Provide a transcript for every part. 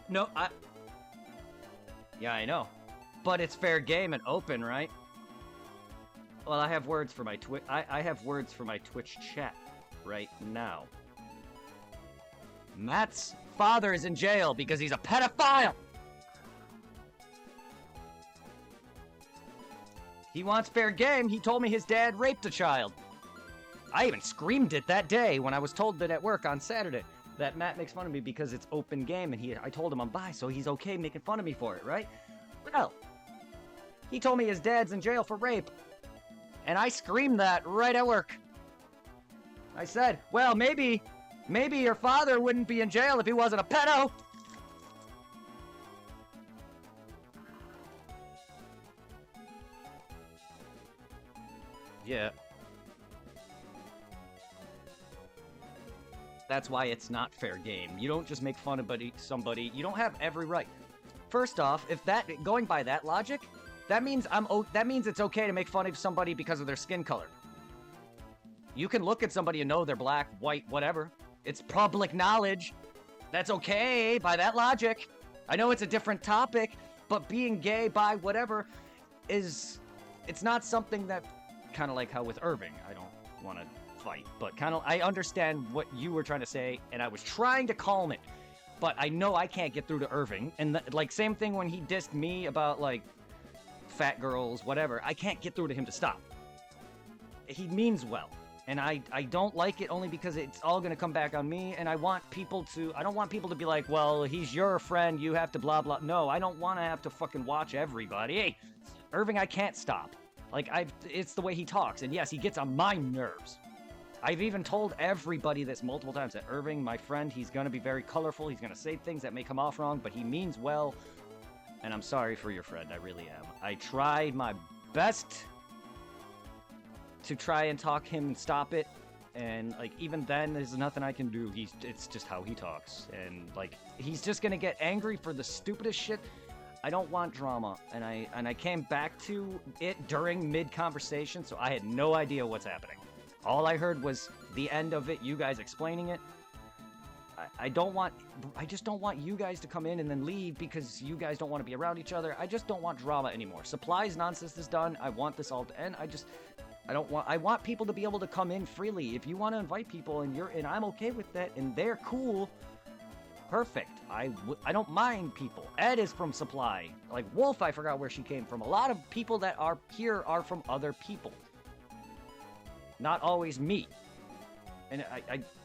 No, Yeah, I know. But it's fair game and open, right? Well, I have words for my I have words for my Twitch chat right now. Matt's father is in jail because he's a pedophile! He wants fair game. He told me his dad raped a child. I even screamed it that day when I was told that at work on Saturday that Matt makes fun of me because it's open game, and I told him I'm bi, so he's okay making fun of me for it, right? Well, he told me his dad's in jail for rape, and I screamed that right at work. I said, well, maybe your father wouldn't be in jail if he wasn't a pedo. Yeah. That's why it's not fair game. You don't just make fun of somebody. You don't have every right. First off, if going by that logic, that means it's okay to make fun of somebody because of their skin color. You can look at somebody and know they're black, white, whatever. It's public knowledge. That's okay by that logic. I know it's a different topic, but being gay, bi, whatever, it's not something that, kind of like how with Irving, I don't want to fight, but kind of, I understand what you were trying to say, and I was trying to calm it, but I know I can't get through to Irving, and like, same thing when he dissed me about, like, fat girls, whatever, I can't get through to him to stop. He means well, and I don't like it only because it's all gonna come back on me, and I don't want people to be like, well, he's your friend, you have to blah blah. No, I don't want to have to fucking watch everybody. Hey, Irving, I can't stop. Like, it's the way he talks, and yes, he gets on my nerves. I've even told everybody this multiple times, that Irving, my friend, he's gonna be very colorful, he's gonna say things that may come off wrong, but he means well, and I'm sorry for your friend, I really am. I tried my best to try and talk him and stop it, and, like, even then, there's nothing I can do. It's just how he talks, and, like, he's just gonna get angry for the stupidest shit. I don't want drama, and I came back to it during mid-conversation, so I had no idea what's happening. All I heard was the end of it, you guys explaining it. I just don't want you guys to come in and then leave because you guys don't want to be around each other. I just don't want drama anymore. Supplies nonsense is done. I want this all to end. I want people to be able to come in freely. If you want to invite people and I'm okay with that and they're cool, perfect. I don't mind people. Ed is from Supply. Like, Wolf, I forgot where she came from. A lot of people that are here are from other people. Not always me. And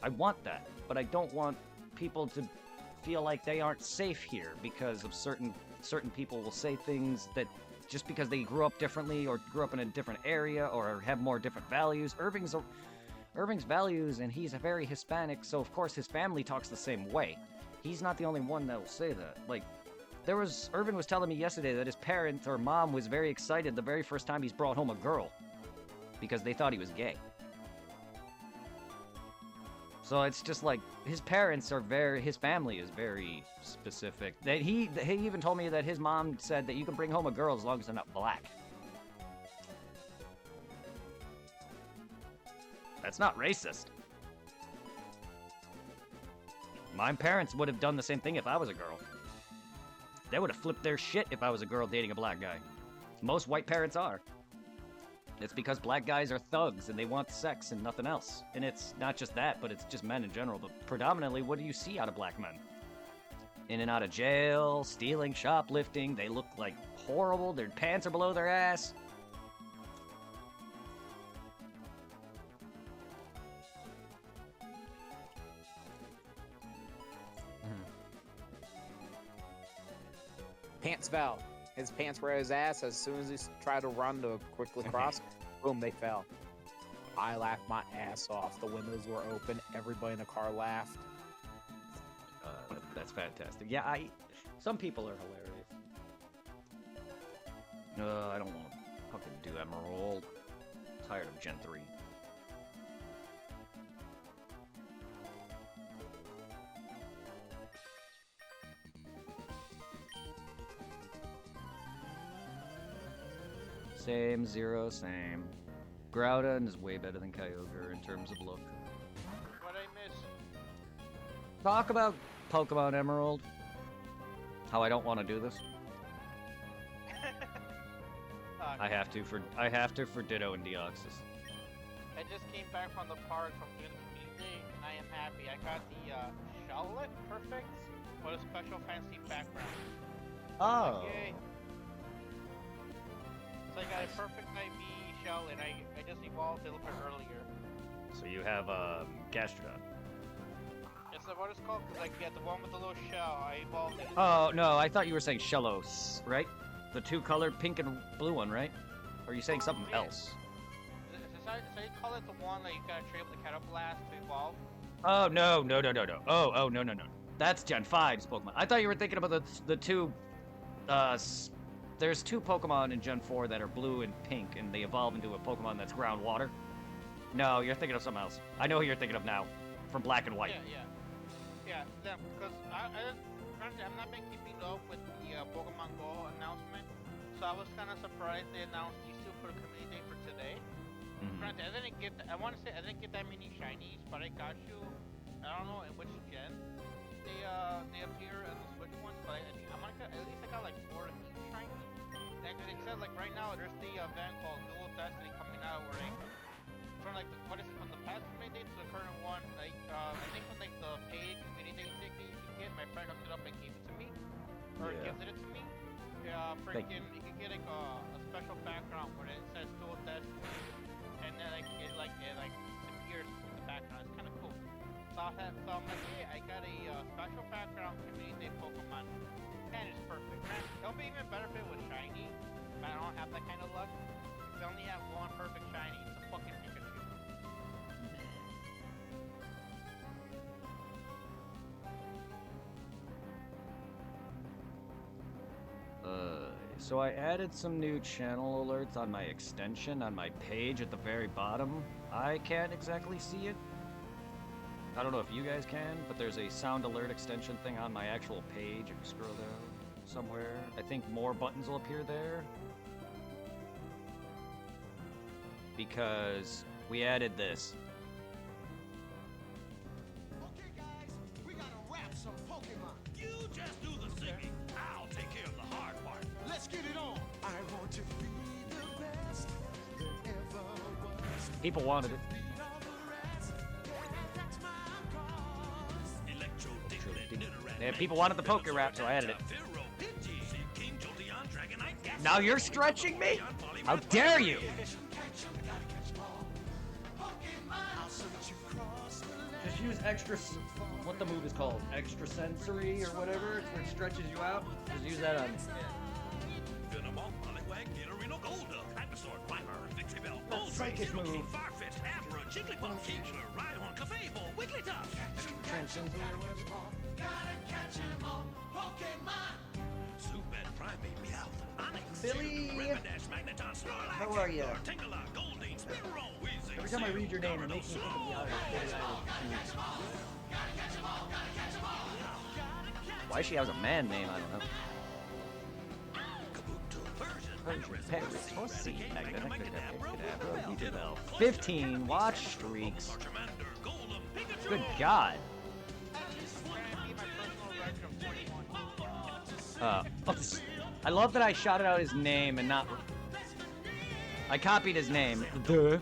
I want that. But I don't want people to feel like they aren't safe here because of certain people will say things that just because they grew up differently or grew up in a different area or have more different values. Irving's values, and he's a very Hispanic, so of course his family talks the same way. He's not the only one that will say that. Like, Irvin was telling me yesterday that his parent or mom was very excited the very first time he's brought home a girl because they thought he was gay. So it's just like, his family is very specific. That he even told me that his mom said that you can bring home a girl as long as they're not black. That's not racist. My parents would have done the same thing if I was a girl. They would have flipped their shit if I was a girl dating a black guy. Most white parents are. It's because black guys are thugs and they want sex and nothing else. And it's not just that, but it's just men in general. But predominantly, what do you see out of black men? In and out of jail, stealing, shoplifting. They look like horrible. Their pants are below their ass. Pants fell. His pants were at his ass. As soon as he tried to run to quickly cross, boom, they fell. I laughed my ass off. The windows were open. Everybody in the car laughed. That's fantastic. Yeah, some people are hilarious. I don't want to fucking do Emerald. I'm tired of Gen 3. Same, Zero, same. Groudon is way better than Kyogre in terms of look. What I miss? Talk about Pokemon Emerald. How I don't want to do this? I have to for Ditto and Deoxys. I just came back from the park from doing the community day, and I am happy. I got the Charlotte Perfect with a special fancy background. Oh. Yay. So I got a perfect IV Charlotte. I just evolved it a little bit earlier. So you have Gastrodon. Is that what it's called? Because I get the one with the little shell. I evolved it. Oh no, I thought you were saying Shellos, right? The two-colored pink and blue one, right? Or are you saying something Yeah. else? So you call it the one that you gotta trade up the Catablast to evolve? Oh no. Oh no. That's Gen 5's Pokemon. I thought you were thinking about the two. There's two Pokemon in Gen 4 that are blue and pink, and they evolve into a Pokemon that's groundwater. No, you're thinking of something else. I know who you're thinking of now, from Black and White. Yeah, them. Because I'm not been keeping up with the Pokemon Go announcement, so I was kind of surprised they announced these two for the community day for today. Mhm. Granted, I want to say I didn't get that many shinies, but I got you. I don't know in which gen they appear in the Switch ones, but I think at least I got like 4 of each shiny. Like it says like right now there's the event called Dual Destiny coming out where like from like what is it from the past community day to the current one, like I think from like the paid community day ticket you can get, my friend hooked it up and gave it to me, or Yeah. gifted it to me. Yeah, freaking you can get like a special background where it says Dual Destiny, and then it disappears from the background. It's kind of cool. So I'm like, hey, I got a special background community day Pokemon. Man, it's perfect. Man, it'll be even better if it was shiny, but I don't have that kind of luck. If I only have one perfect shiny, it's a fucking Pikachu. So I added some new channel alerts on my extension on my page at the very bottom. I can't exactly see it. I don't know if you guys can, but there's a sound alert extension thing on my actual page if you scroll down somewhere. I think more buttons will appear there. Because we added this. Okay, guys, we gotta wrap some Pokemon. You just do the singing. I'll take care of the hard part. Let's get it on. I want to be the best there ever was. People wanted it. Beat all the rest. Yeah, that's my cause. Electro Diglett, Nidoran, Yeah, people wanted the poke rap, so I added it. Pharaoh, Pidgey, King Jolteon, Dragonite, Gastly, Now you're stretching me? Poliwrath, How dare you? Catch 'em, gotta catch 'em all. Pokemon, I'll search you across the land. Just use extra. What the move is called? Extra sensory or whatever. It's where it stretches you out. Just use that on. Venomoth, Poliwag, Nidorino, Golduck, Ivysaur, Grimer, Victreebel, That's Moltres, psychic Nidoking, move. Farfetch'd, Abra, Jigglypuff, Kingler, Rhyhorn, Clefable, Wigglytuff. Transcends. Gotta catch 'em all. Pokemon. Zubat, Primeape, Meowth, Onix, Billy! Rapidash, Magneton, Snorlax, How are ya? Gengar, Tangela, Goldeen, Spearow, Weezing, Every time I read your name, it Gyarados, makes me think of the Swallow, Why she has a man name, I don't know. Kabuto, Persian, Paris, Horsey, Magnetic, Kadabra, Weedle, 15 watch streaks. Charmander, Golem, Pikachu. Good God. Trying to be my personal record of 41. I love that I shouted out his name and not. I copied his name. Duh.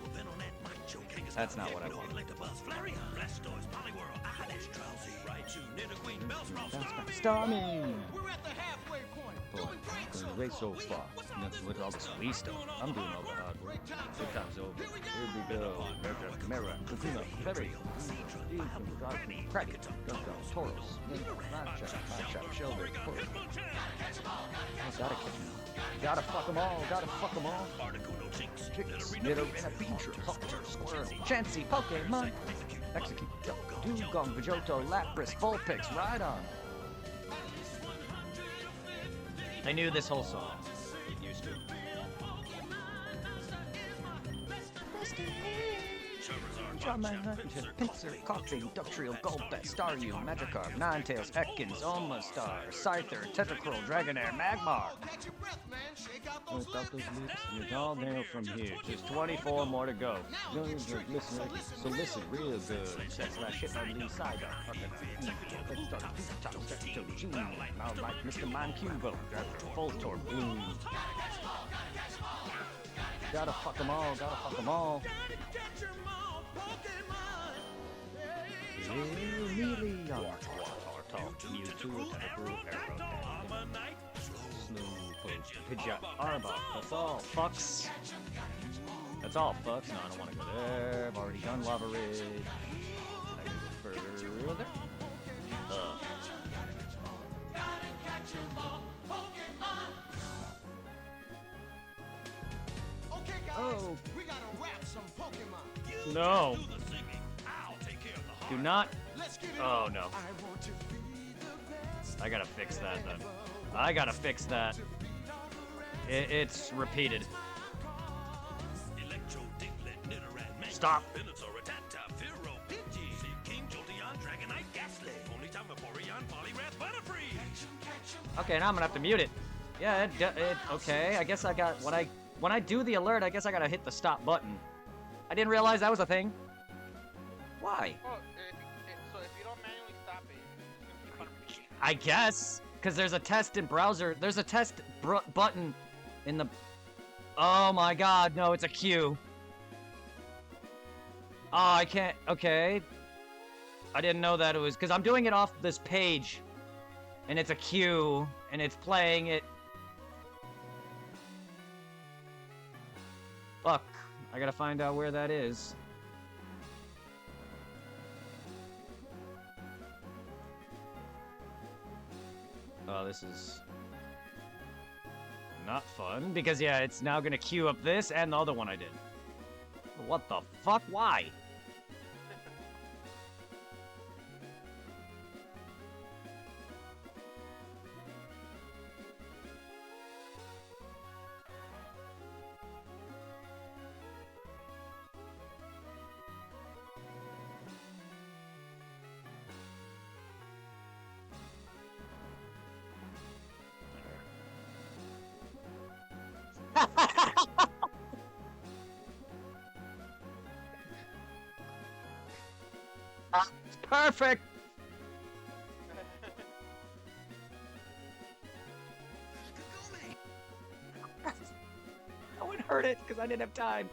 That's not what I wanted. Starmie! We're at the halfway point. Doing great so Great so far. far. What's Nothing with all the sweet stuff. I'm doing all the hard work. Break time's Good over. time's over. Here we go. Here we go. Merca, Chimera, Kakuna, Fairy, Cracket, Gunka, Tauros, Machop, Shelder, Tauros. Gotta catch 'em. Gotta fuck 'em all. Gotta fuck 'em all. Chicks, Nidorina, Beedrill, Hopter, Squirtle, Chansey, Pokemon. Execute, Dugong, Vajoto, Lapras, Vulpix, Rhydon. I knew this whole song. Get used to it. Charmander, Pinsir, Coughing, Ductrio, Golbat, Staryu, Magikarp, Ninetales, Ekans, Omastar, Scyther, Tentacruel, Dragonair, Magmar. Stop those loops. You're all there from here. Just 24 more to go. So listen real good. That's that shit on the side. Now like Mr. Moncubo, Voltorb, boom. Gotta fuck them all, gotta fuck them all. Really young. Mewtwo, Aerodactyl, Snowpoke, Pidgeot, Arbok. That's all, fucks. That's all, fucks. No, I don't want to go there. I've already done Lava Ridge. I can go further. Okay, guys, Oh. we gotta wrap some Pokemon. No. Do the singing. I'll take care of the Do heart. not. Let's get it Oh, on. no. I want to be the best. I gotta fix that then. I gotta fix that. It's repeated. Electro, Diglett, Nidoran, Magmar, Stop. Venusaur, Rattata, Fearow, Pidgey, Seaking, Jolteon, Dragonite, Ghastly, Only Time, Vaporeon, Poliwrath, Butterfree. Okay, now I'm gonna have to mute it. Yeah, okay. I guess I got when I do the alert. I guess I gotta hit the stop button. I didn't realize that was a thing. Why? Oh, so if you don't manually stop it, it's gonna keep on repeating. I guess because there's a test in browser. There's a test button in the. Oh my God! No, it's a queue. Oh, I can't. Okay. I didn't know that it was because I'm doing it off this page, and it's a queue, and it's playing it. Fuck. I gotta find out where that is. Oh, this is not fun because yeah, it's now gonna queue up this and the other one I did. What the fuck? Why? Perfect. No one heard it because I didn't have time.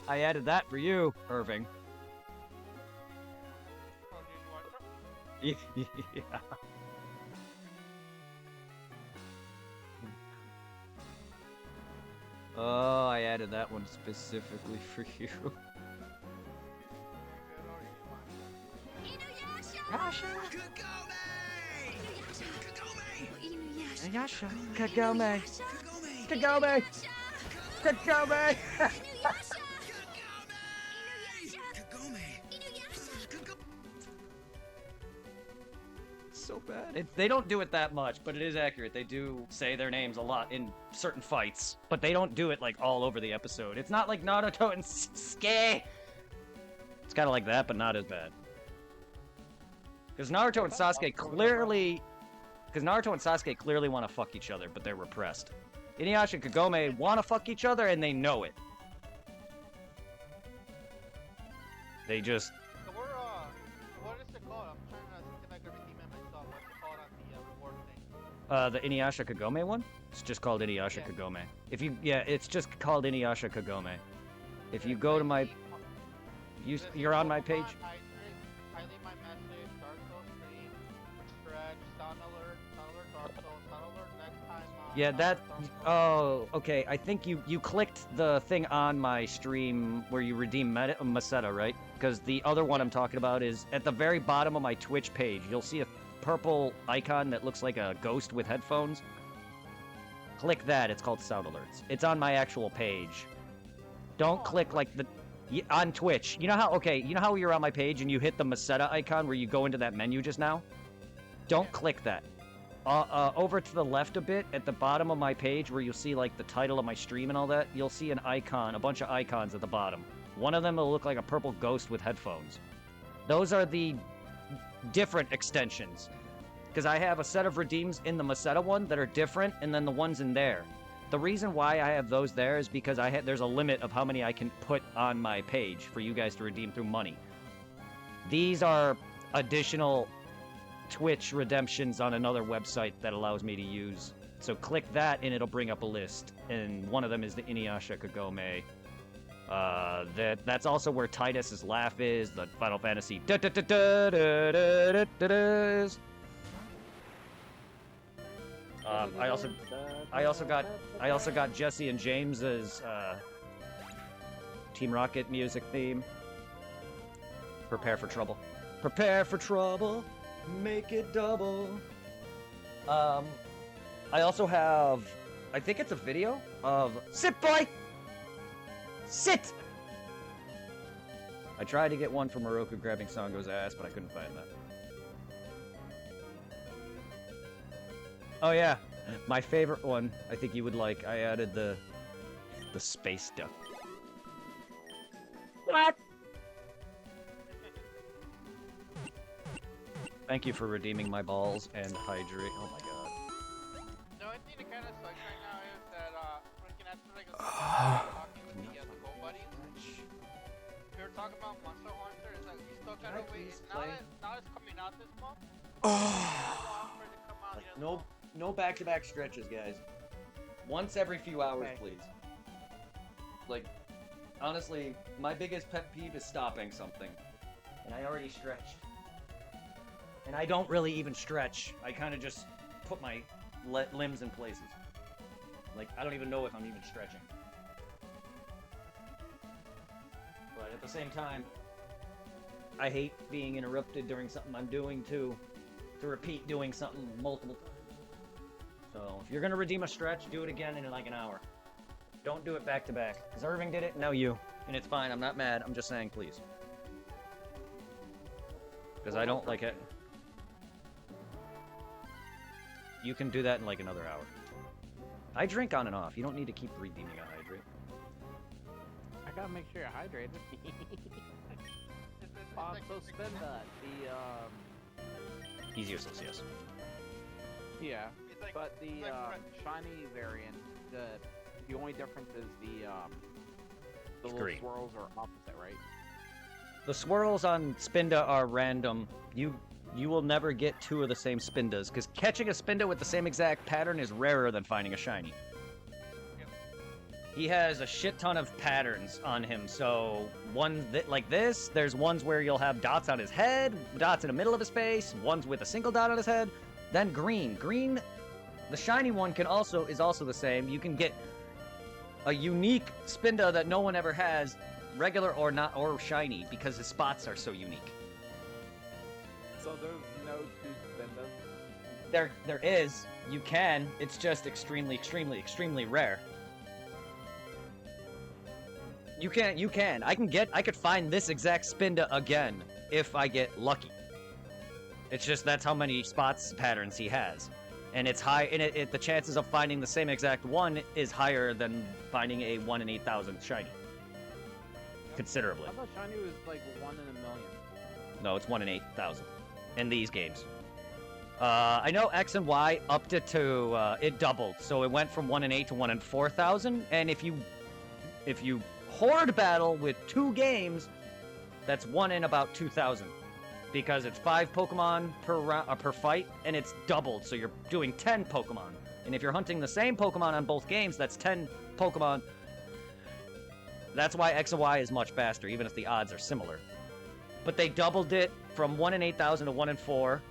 I added that for you, Irving. Oh, did you watch it? Yeah. Oh, I added that one specifically for you. Yasha! Yasha! Kagome! Kagome! Kagome! So bad. They don't do it that much, but it is accurate. They do say their names a lot in certain fights, but they don't do it like all over the episode. It's not like Naruto and Sasuke. It's kind of like that, but not as bad. Because Naruto and Sasuke clearly want to fuck each other, but they're repressed. Inuyasha and Kagome want to fuck each other, and they know it. They just... So we're, what is it called? I'm trying to see if I can redeem it myself. What's it called on the reward thing? the Inuyasha Kagome one? It's just called Inuyasha Yeah. Kagome. If you... Yeah, it's just called Inuyasha Kagome. If you go to my... You're on my page? I leave my message, Dark Souls stream, stretch, sound alert, Dark Souls, sound alert, next time. Yeah, that... Dark Souls. Oh, okay. I think you clicked the thing on my stream where you redeem Masetta, right? Because the other one I'm talking about is at the very bottom of my Twitch page. You'll see a purple icon that looks like a ghost with headphones. Click that. It's called Sound Alerts. It's on my actual page. Don't click like the... on Twitch. You know how you're on my page and you hit the Masetta icon where you go into that menu just now? Don't click that. over to the left a bit, at the bottom of my page, where you'll see like the title of my stream and all that, you'll see an icon, a bunch of icons at the bottom. One of them will look like a purple ghost with headphones. Those are the different extensions, because I have a set of redeems in the Maceta one that are different, and then the ones in there. The reason why I have those there is because there's a limit of how many I can put on my page for you guys to redeem through money. These are additional Twitch redemptions on another website that allows me to use. So click that and it'll bring up a list. And one of them is the Inuyasha Kagome. That's also where Titus's laugh is, the Final Fantasy I also got Jesse and James's Team Rocket music theme. Prepare for trouble. Prepare for trouble. Make it double. I also have, I think it's a video of Sit Boy! Sit! I tried to get one for Moroku grabbing Sango's ass, but I couldn't find that. Oh yeah, my favorite one, I think you would like. I added the space duck. What? Thank you for redeeming my balls and hydrate. Oh my god. The only thing that kind of sucks right now is that freaking after like talking with the Go Buddies. We were talking about Monster Hunter. Is that we still gotta wait. Now it's coming out this month. Like, no back-to-back stretches, guys. Once every few hours, please. Like, honestly, my biggest pet peeve is stopping something. And I already stretched. And I don't really even stretch. I kind of just put my limbs in places. Like, I don't even know if I'm even stretching. But at the same time, I hate being interrupted during something I'm doing to repeat doing something multiple times. So, if you're gonna redeem a stretch, do it again in like an hour. Don't do it back to back. Because Irving did it, now you. And it's fine, I'm not mad, I'm just saying please. Because I don't like it. You can do that in like another hour. I drink on and off. You don't need to keep redeeming a hydrate. I gotta make sure you're hydrated. So spend He's useless, yes. yeah, It's like, but the shiny variant, the only difference is the little green. swirls are opposite, right? The swirls on Spinda are random. You will never get two of the same Spindas, because catching a Spinda with the same exact pattern is rarer than finding a shiny. He has a shit ton of patterns on him, so one like this, there's ones where you'll have dots on his head, dots in the middle of his face, ones with a single dot on his head, then green. Green, the shiny one is also the same. You can get a unique Spinda that no one ever has, regular or not, or shiny, because his spots are so unique. So there's no two Spindas? There is. You can. It's just extremely, extremely, extremely rare. You can. I could find this exact Spinda again if I get lucky. It's just that's how many spots patterns he has. And it's high, and the chances of finding the same exact one is higher than finding a 1 in 8,000 shiny. Considerably. I thought shiny was like 1 in a million. No, it's 1 in 8,000 in these games. I know X and Y upped it to, it doubled. So it went from 1 in 8 to 1 in 4,000. And if you horde battle with 2 games, that's 1 in about 2,000. Because it's 5 Pokemon per fight, and it's doubled. So you're doing 10 Pokemon. And if you're hunting the same Pokemon on both games, that's 10 Pokemon. That's why X and Y is much faster, even if the odds are similar. But they doubled it from 1 in 8,000 to 1 in 4.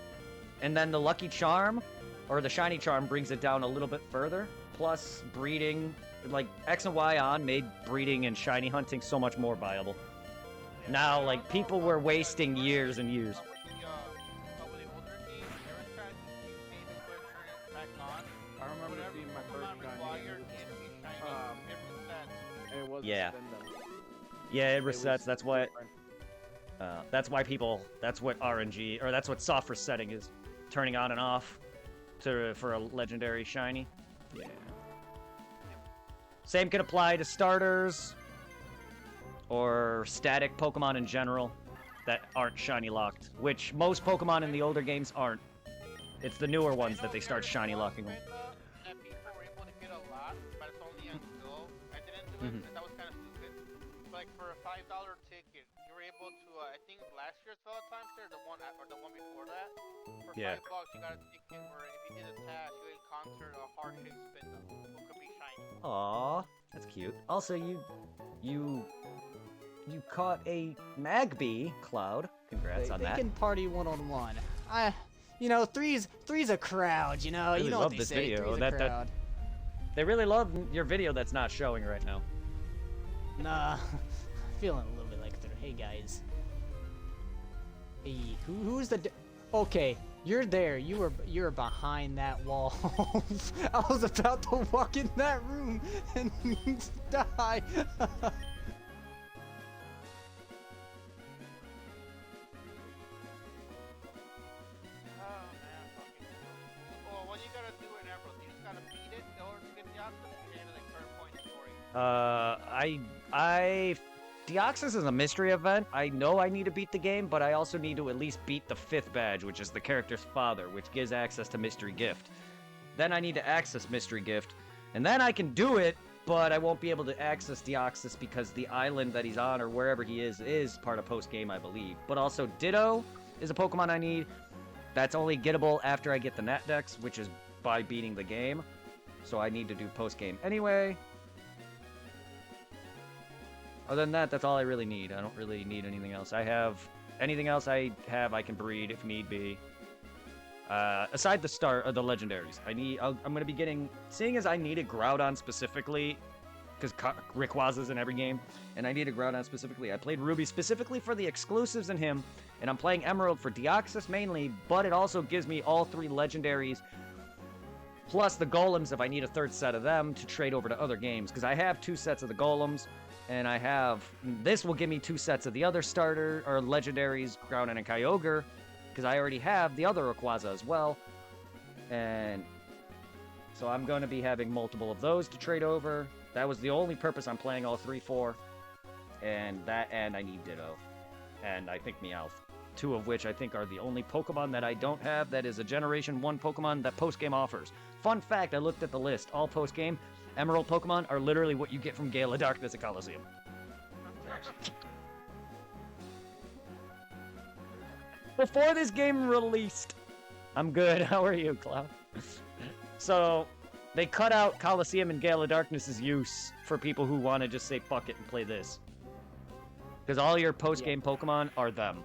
And then the Lucky Charm, or the Shiny Charm, brings it down a little bit further. Plus, breeding, like, X and Y on made breeding and shiny hunting so much more viable. Now, like, people were wasting years and years. With the older games, there was strategies you made to put turn it back on. I remember Whenever seeing my Pokemon first required shiny. it to be shiny, different stats. And it was Yeah. Spinda. Yeah, it It was resets. That's what. different. That's why people. That's what RNG, or that's what software setting is, turning on and off, for a legendary shiny. Yeah. Same can apply to starters or static Pokemon in general that aren't shiny locked, which most Pokemon in the older games aren't. It's the newer ones that they start shiny locking them. That people were able to get a lot, but it's only until I didn't do it because that was kind of stupid. Like for a $5 ticket, you were able to. I think last year's Valentine's Day, or the one before that. For Yeah. $5, you got a ticket where if you did a task, you encountered a heart-shaped spindle who could be shiny. Aw, that's cute. Also, you caught a Magby, Cloud. Congrats on They that. can party one-on-one. Three's a crowd, you know. Really You know love what they this say, video. three's a That- crowd. They really love your video that's not showing right now. Nah, feeling a little bit like Hey guys. Hey, who's the? Okay, you're there. You're behind that wall. I was about to walk in that room and die. Oh man, fucking. Well, what you gotta do in Emerald, you just gotta beat it in order to get the Oxus and get into the current point story. Deoxys is a mystery event. I know I need to beat the game, but I also need to at least beat the 5th badge, which is the character's father, which gives access to Mystery Gift. Then I need to access Mystery Gift, and then I can do it, but I won't be able to access Deoxys because the island that he's on, or wherever he is part of post-game, I believe. But also Ditto is a Pokemon I need. That's only gettable after I get the Nat Dex, which is by beating the game. So I need to do post-game anyway. Other than that, that's all I really need. I don't really need anything else. Anything else I can breed if need be. Aside the legendaries, I'm gonna be getting, seeing as I needed Groudon specifically, because Rayquaza's in every game, and I needed Groudon specifically. I played Ruby specifically for the exclusives in him, and I'm playing Emerald for Deoxys mainly, but it also gives me all 3 legendaries, plus the Golems if I need a 3rd set of them to trade over to other games, because I have 2 sets of the Golems. And this will give me 2 sets of the other starter, or legendaries, Groudon and Kyogre, because I already have the other Rayquaza as well. And so I'm going to be having multiple of those to trade over. That was the only purpose I'm playing all 3 for. And I need Ditto. And I think Meowth. 2 of which I think are the only Pokemon that I don't have that is a Generation 1 Pokemon that post-game offers. Fun fact, I looked at the list. All post-game Emerald Pokemon are literally what you get from Gale of Darkness at Coliseum. Before this game released. I'm good. How are you, Cloud? So, they cut out Coliseum and Gale of Darkness's use for people who want to just say fuck it and play this. Because all your post-game Pokemon are them.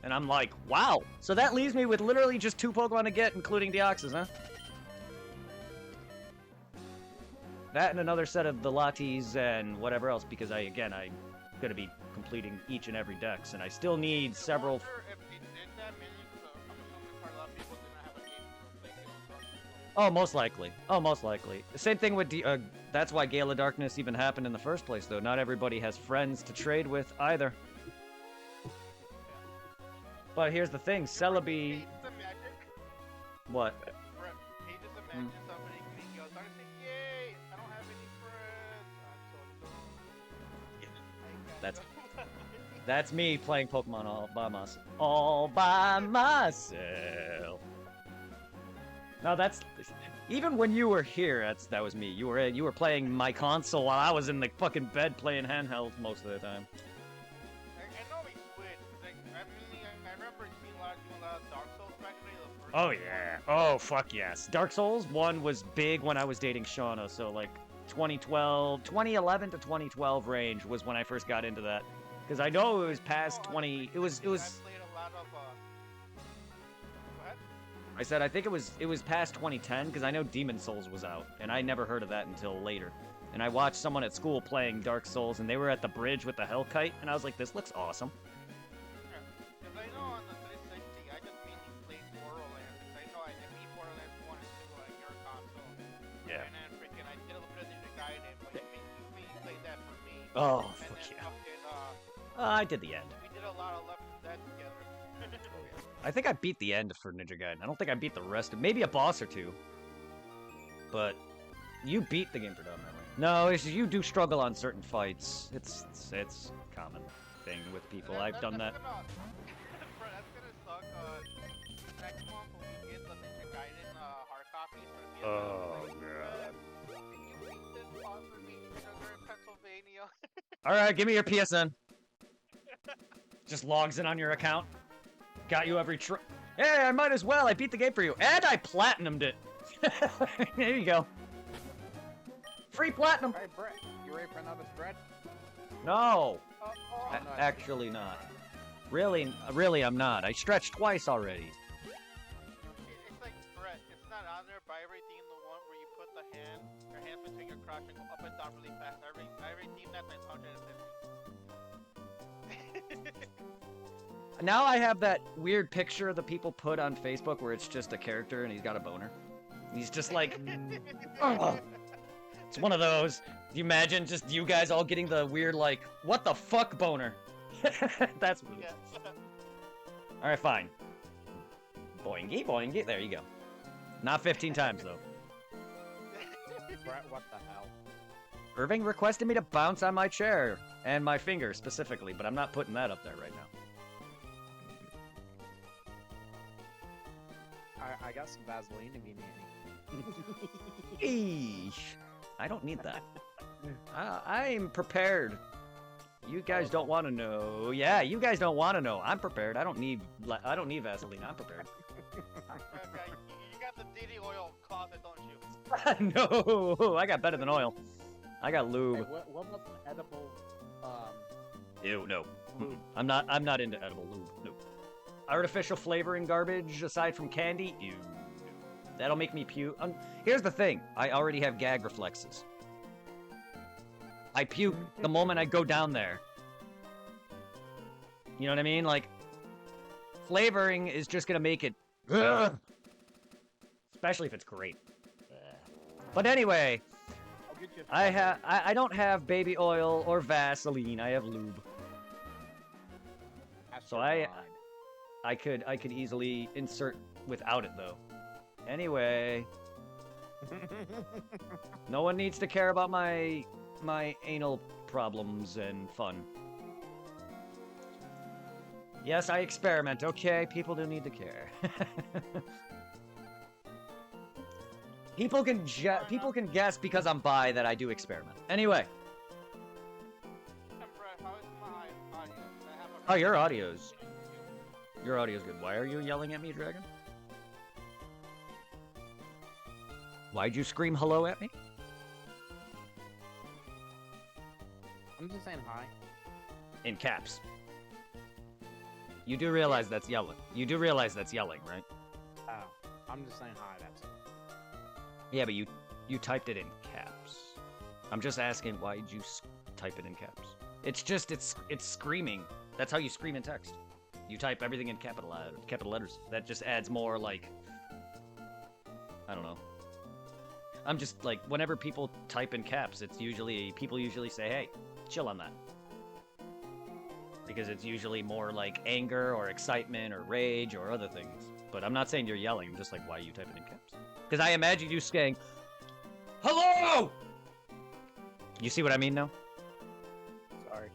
And I'm like, wow. So that leaves me with literally just 2 Pokemon to get, including Deoxys, huh? That and another set of the Latis and whatever else, because I'm gonna be completing each and every dex, and I still need several. I wonder if they did that, maybe because I'm assuming quite a lot of people did not have a game to play Gale of Darkness. Oh, most likely. Oh, most likely. The same thing with that's why Gale of Darkness even happened in the first place, though. Not everybody has friends to trade with either. But here's the thing, Celebi. Hey, just imagine, What? Brett, hey, just imagine somebody getting Gale of Darkness saying, yay, I don't have any friends. I'm so That's That's me playing Pokemon all by myself. All by myself. No, that's even when you were here. That was me. You were playing my console while I was in the fucking bed playing handheld most of the time. I know we switched. Like, I remember seeing a lot of Dark Souls back in the day. The first Oh one. yeah. Oh fuck yes. Dark Souls 1 was big when I was dating Shauna, so like 2011 to 2012 range was when I first got into that. Because I know it was past 20. It was. I played a lot of. Go ahead. I said I think it was past 2010 because I know Demon Souls was out, and I never heard of that until later. And I watched someone at school playing Dark Souls, and they were at the bridge with the Hellkite, and I was like, this looks awesome. Because I know on the 360, I just mainly played Borderlands. Because I know I beat Borderlands 1 and 2 on your console. Yeah. And then freaking, I did a little bit of Ninja Gaiden, but you mainly played that for me. Oh, And fuck then yeah. fucking, I did the end. we did a lot of Left 4 Dead together. I think I beat the end for Ninja Gaiden. I don't think I beat the rest of maybe a boss or two. But you beat the game predominantly. No, you do struggle on certain fights. It's common thing with people. I've done that. Bro, that's gonna suck. Next month when we get the Ninja Gaiden hard copies for the PS5, God. can you beat this boss for me because we're in Pennsylvania? All right, give me your PSN. Just logs in on your account. Got you every Hey, I might as well. I beat the game for you, and I platinumed it. There you go. Free platinum. Alright, Brett, you ready for another thread? No, Oh, actually not. Really, I'm not. I stretched twice already. It's like Brett. It's not on there, but everything in the one where you put your hands between your crotch and go up and down really fast. Every team that's 150. Now I have that weird picture the people put on Facebook where it's just a character and he's got a boner. And he's just like, "Ugh." It's one of those. You imagine just you guys all getting the weird like, what the fuck boner? That's what it is. All right, fine. Boingy, boingy. There you go. Not 15 times though. Brett, what the hell? Irving requested me to bounce on my chair and my finger specifically, but I'm not putting that up there right now. I got some Vaseline if you need any. Eesh. I don't need that. I'm prepared. You guys don't want to know. Yeah, you guys don't want to know. I'm prepared. I don't need Vaseline. I'm prepared. Okay, you got the DD oil closet, don't you? No, I got better than oil. I got lube. Hey, what about some edible, Ew, no. lube? I'm not into edible lube. No. Artificial flavoring garbage aside from candy? Ew. That'll make me puke. Here's the thing. I already have gag reflexes. I puke the moment I go down there. You know what I mean? Like, flavoring is just gonna make it... Ugh. Especially if it's great. But anyway, I'll get you I don't have baby oil or Vaseline. I have lube. So I could easily insert without it though. Anyway, no one needs to care about my anal problems and fun. Yes, I experiment. Okay, people do need to care. People can guess because I'm bi that I do experiment. Anyway. And Brett, how is my audio? I have a Oh, your audio's good. Why are you yelling at me, Dragon? Why'd you scream hello at me? I'm just saying hi. In caps. You do realize that's yelling. You do realize that's yelling, right? Oh, I'm just saying hi, that's it. Yeah, but you typed it in caps. I'm just asking why'd you type it in caps? It's screaming. That's how you scream in text. You type everything in capital letters. That just adds more like, I don't know. I'm just like, whenever people type in caps, people usually say, hey, chill on that. Because it's usually more like anger or excitement or rage or other things. But I'm not saying you're yelling. I'm just like, why are you typing in caps? Because I imagine you saying, hello! You see what I mean now? Sorry.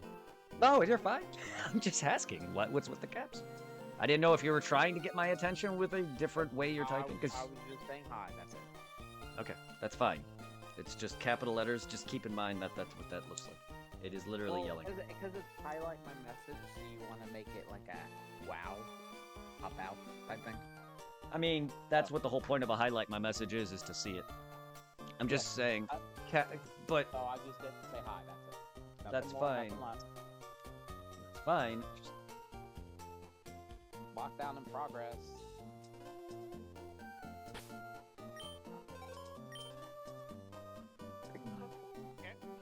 No, you're fine. I'm just asking, what's with the caps? I didn't know if you were trying to get my attention with a different way you're typing. I was just saying hi, that's it. Okay, that's fine. It's just capital letters. Just keep in mind that that's what that looks like. It is literally yelling. Because it's highlight my message, so you want to make it like a wow, about type thing. I mean, that's what the whole point of a highlight my message is to see it. I'm just saying, but So I just didn't say hi, that's it. Nothing That's more, fine. nothing less. it's fine. Just, Lockdown in progress.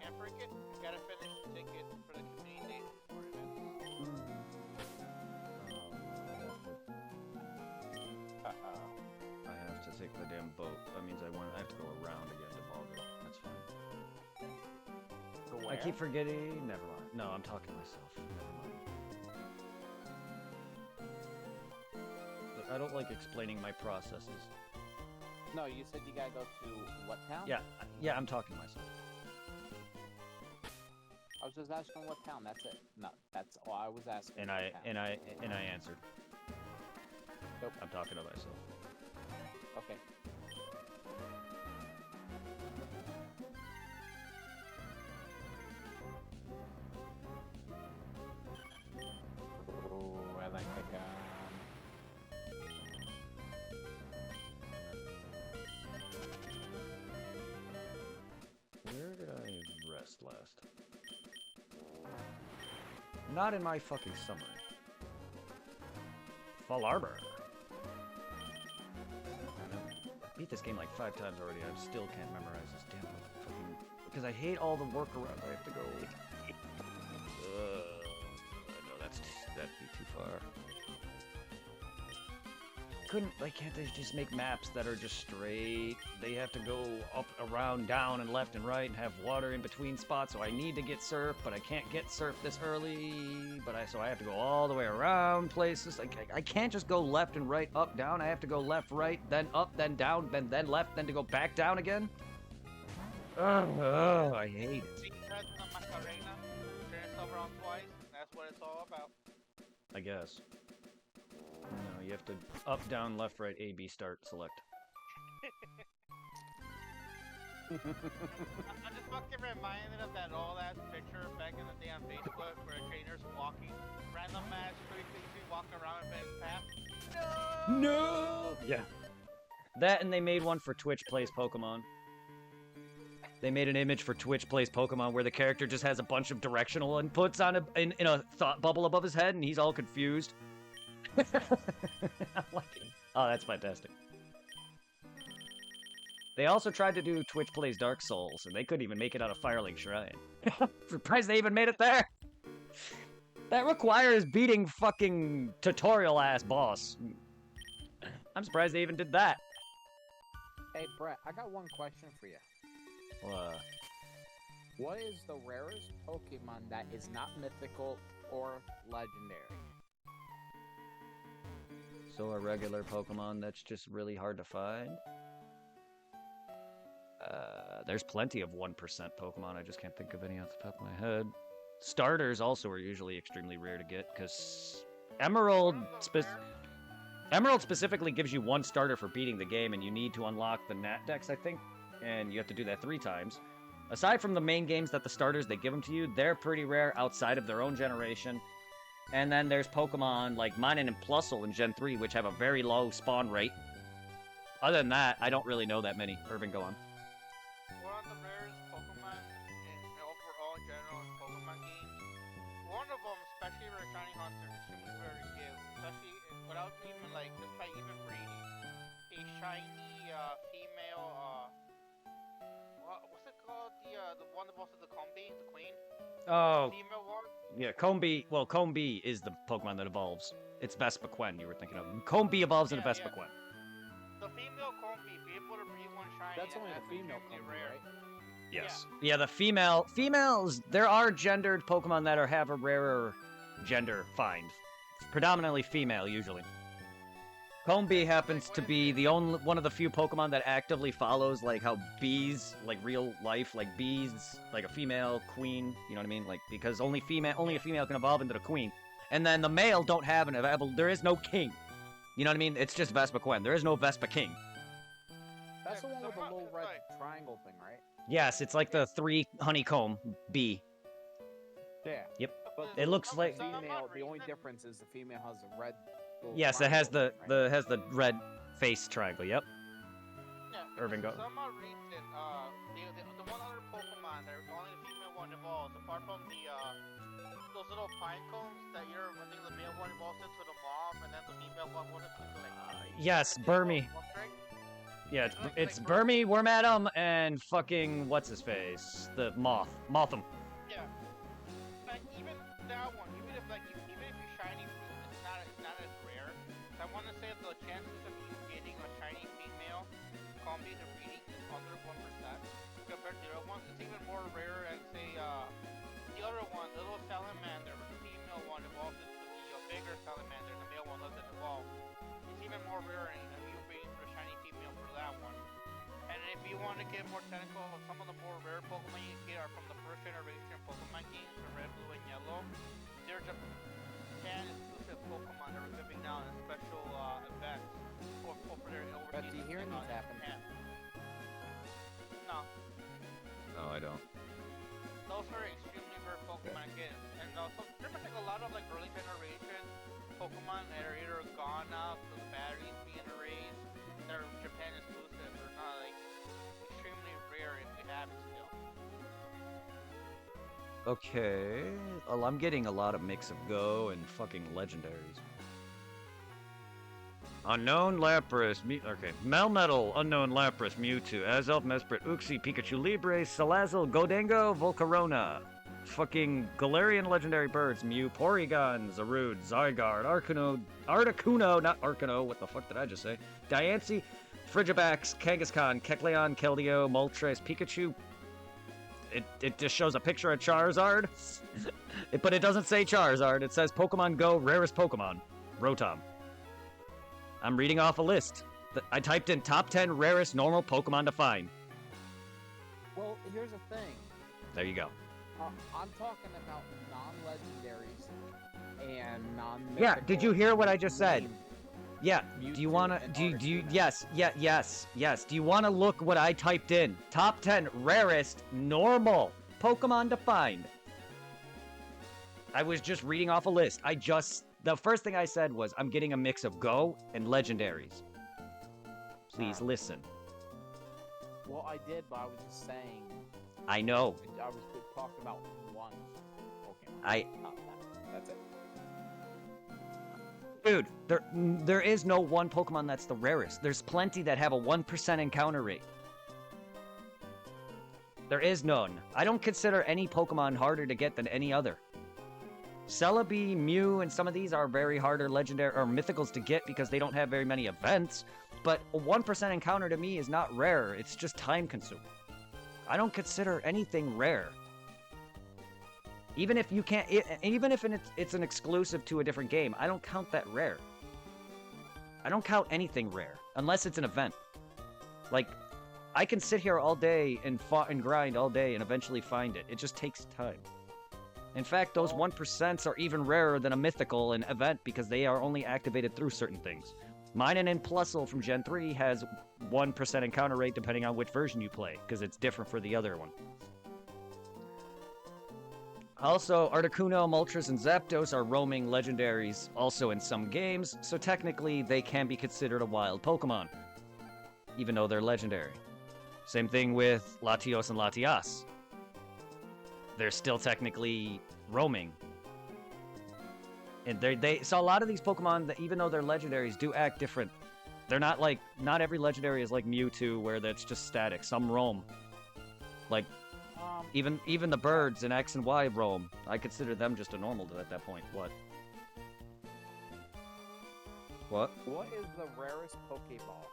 Can't forget, I gotta finish the ticket for the community day for events. I have to take the damn boat. That means I have to go around again to Malta. That's fine. I keep forgetting. Never mind. No, I'm talking to myself. Never mind. I don't like explaining my processes. No, you said you gotta go to what town? Yeah, I'm talking to myself. I was just asking what town. That's it. No, that's all I was asking. And what I town. answered. Nope. I'm talking to myself. Okay. Oh, I like the gun. Where did I rest last? Not in my fucking summary. Fall Arbor. I beat this game like 5 times already. I still can't memorize this damn fucking... Because I hate all the workarounds I have to go... no, that'd be too far. Why can't they just make maps that are just straight? They have to go up, around, down, and left and right, and have water in between spots, so I need to get surf, but I can't get surf this early, so I have to go all the way around places. I can't just go left and right, up, down. I have to go left, right, then up, then down, then left, then to go back down again. Oh, I hate it. Because the Macarena, turn yourself around twice, that's what it's all about. I guess. No, you have to up, down, left, right, A, B, start, select. I'm just fucking reminded of that old ass picture back in the day on Facebook where a trainer's walking, random match, walking around in his path. No! Yeah. That, and they made one for Twitch Plays Pokemon. They made an image for Twitch Plays Pokemon where the character just has a bunch of directional inputs on in a thought bubble above his head, and he's all confused. I'm like, oh, that's fantastic. They also tried to do Twitch Plays Dark Souls, and they couldn't even make it out of Firelink Shrine. Surprised they even made it there. That requires beating fucking tutorial-ass boss. I'm surprised they even did that. Hey, Brett, I got one question for you. What is the rarest Pokemon that is not mythical or legendary? So a regular Pokemon that's just really hard to find? There's plenty of 1% Pokemon, I just can't think of any off the top of my head. Starters also are usually extremely rare to get, because Emerald specifically gives you 1 starter for beating the game, and you need to unlock the Nat Dex, I think, and you have to do that 3 times. Aside from the main games that the starters, they give them to you, they're pretty rare outside of their own generation. And then there's Pokemon like Minun and Plusle in Gen 3, which have a very low spawn rate. Other than that, I don't really know that many. Irvin, go on. One of the rarest Pokemon overall in general in Pokemon games. One of them, especially for a shiny hunter, is extremely rare to get, especially without even like just by even breeding. A shiny female what's it called? The one that also the Combi, the queen. Oh, Female one. yeah, Combee. Well, Combee is the Pokemon that evolves. It's Vespiquen you were thinking of. Combee evolves into Vespiquen. The female Combi, be able to breed one shiny. That's only the female extremely Combi, right? Yes. Yeah, the females, there are gendered Pokemon that have a rarer gender find. Predominantly female, usually. Combee happens to be the only one of the few Pokemon that actively follows like how bees, like real life, like bees, like a female queen, you know what I mean? Like because only a female can evolve into the queen. And then the male don't have there is no king. You know what I mean? It's just Vespiquen. There is no Vespa King. That's the one with the little red triangle thing, right? Yes, it's like the 3 honeycomb bee. Yeah. Yep. But It looks like female, the only difference is the female has a red. yes, it has the triangle, right? has the red face triangle. Yep. Yeah, Irvin, go. for some odd reason, the one other Pokemon that only the female one evolves, apart from those little pine cones that I think the male one evolves into the mom, and then the female one into like. Yes, Burmy. Yeah, it's Burmy, Wormadam, and fucking what's his face, the Motham. Yeah. Like even that one, even if you shiny fruit, it's not as rare. So I want to say the chances of you getting a shiny female Combi to breeding is under 1% compared to the other ones. It's even more rare and say the other one, the little Salamander, the female one evolves into the bigger Salamander, the male one doesn't evolve. It's even more more rare and you being for shiny female for that one. And if you want to get more technical, some of the more rare Pokemon you get are from the first generation Pokemon games, the red, blue, and yellow. They're Japan exclusive Pokemon that are giving out in special events for their overseas. But do you hear anything happen? Japan. No, No, I don't. those are extremely rare Pokemon again. And also, pretty much like a lot of like early generation Pokemon that are either gone now, so the batteries being erased, they're Japan exclusive. They're not like extremely rare if we have it still. Okay. Well, I'm getting a lot of mix of Go and fucking legendaries. Unknown Lapras, okay. Melmetal, Unknown Lapras, Mewtwo, Azelf, Mesprit, Uxie, Pikachu Libre, Salazzle, Godango, Volcarona. Fucking Galarian legendary birds, Mew, Porygon, Zarude, Zygarde, Articuno, not Arcano, what the fuck did I just say? Diancie, Frigibax, Kangaskhan, Kecleon, Keldeo, Moltres, Pikachu. It just shows a picture of Charizard, but it doesn't say Charizard. It says Pokemon Go, rarest Pokemon, Rotom. I'm reading off a list. I typed in top 10 rarest normal Pokemon to find. Well, here's the thing. There you go. I'm talking about non-legendaries and non-mythical. Yeah, did you hear what I just said? Yeah, do you Mewtwo wanna, and do you, Articuno. yes. Do you wanna look what I typed in? Top 10 rarest normal Pokemon to find. I was just reading off a list. The first thing I said was, I'm getting a mix of Go and legendaries. Please listen. Well, I did, but I was just saying. I know. I was talking about one Pokemon. Not that. That's it. Dude, there is no one Pokemon that's the rarest. There's plenty that have a 1% encounter rate. There is none. I don't consider any Pokemon harder to get than any other. Celebi, Mew, and some of these are very harder legendary or mythicals to get because they don't have very many events. But a 1% encounter to me is not rare. It's just time consuming. I don't consider anything rare. Even if you can't, even if it's an exclusive to a different game, I don't count that rare. I don't count anything rare unless it's an event. Like, I can sit here all day and grind all day and eventually find it. It just takes time. In fact, those 1% are even rarer than a mythical and event because they are only activated through certain things. Minun and Plusle from Gen 3 has 1% encounter rate depending on which version you play, because it's different for the other one. Also, Articuno, Moltres, and Zapdos are roaming legendaries also in some games, so technically they can be considered a wild Pokemon, even though they're legendary. Same thing with Latios and Latias. They're still technically roaming. And so a lot of these Pokemon, that even though they're legendaries, do act different. They're not like, not every legendary is like Mewtwo, where that's just static. Some roam. Like, even the birds in X and Y roam. I consider them just a normal at that point. What? What? What is the rarest Pokeball?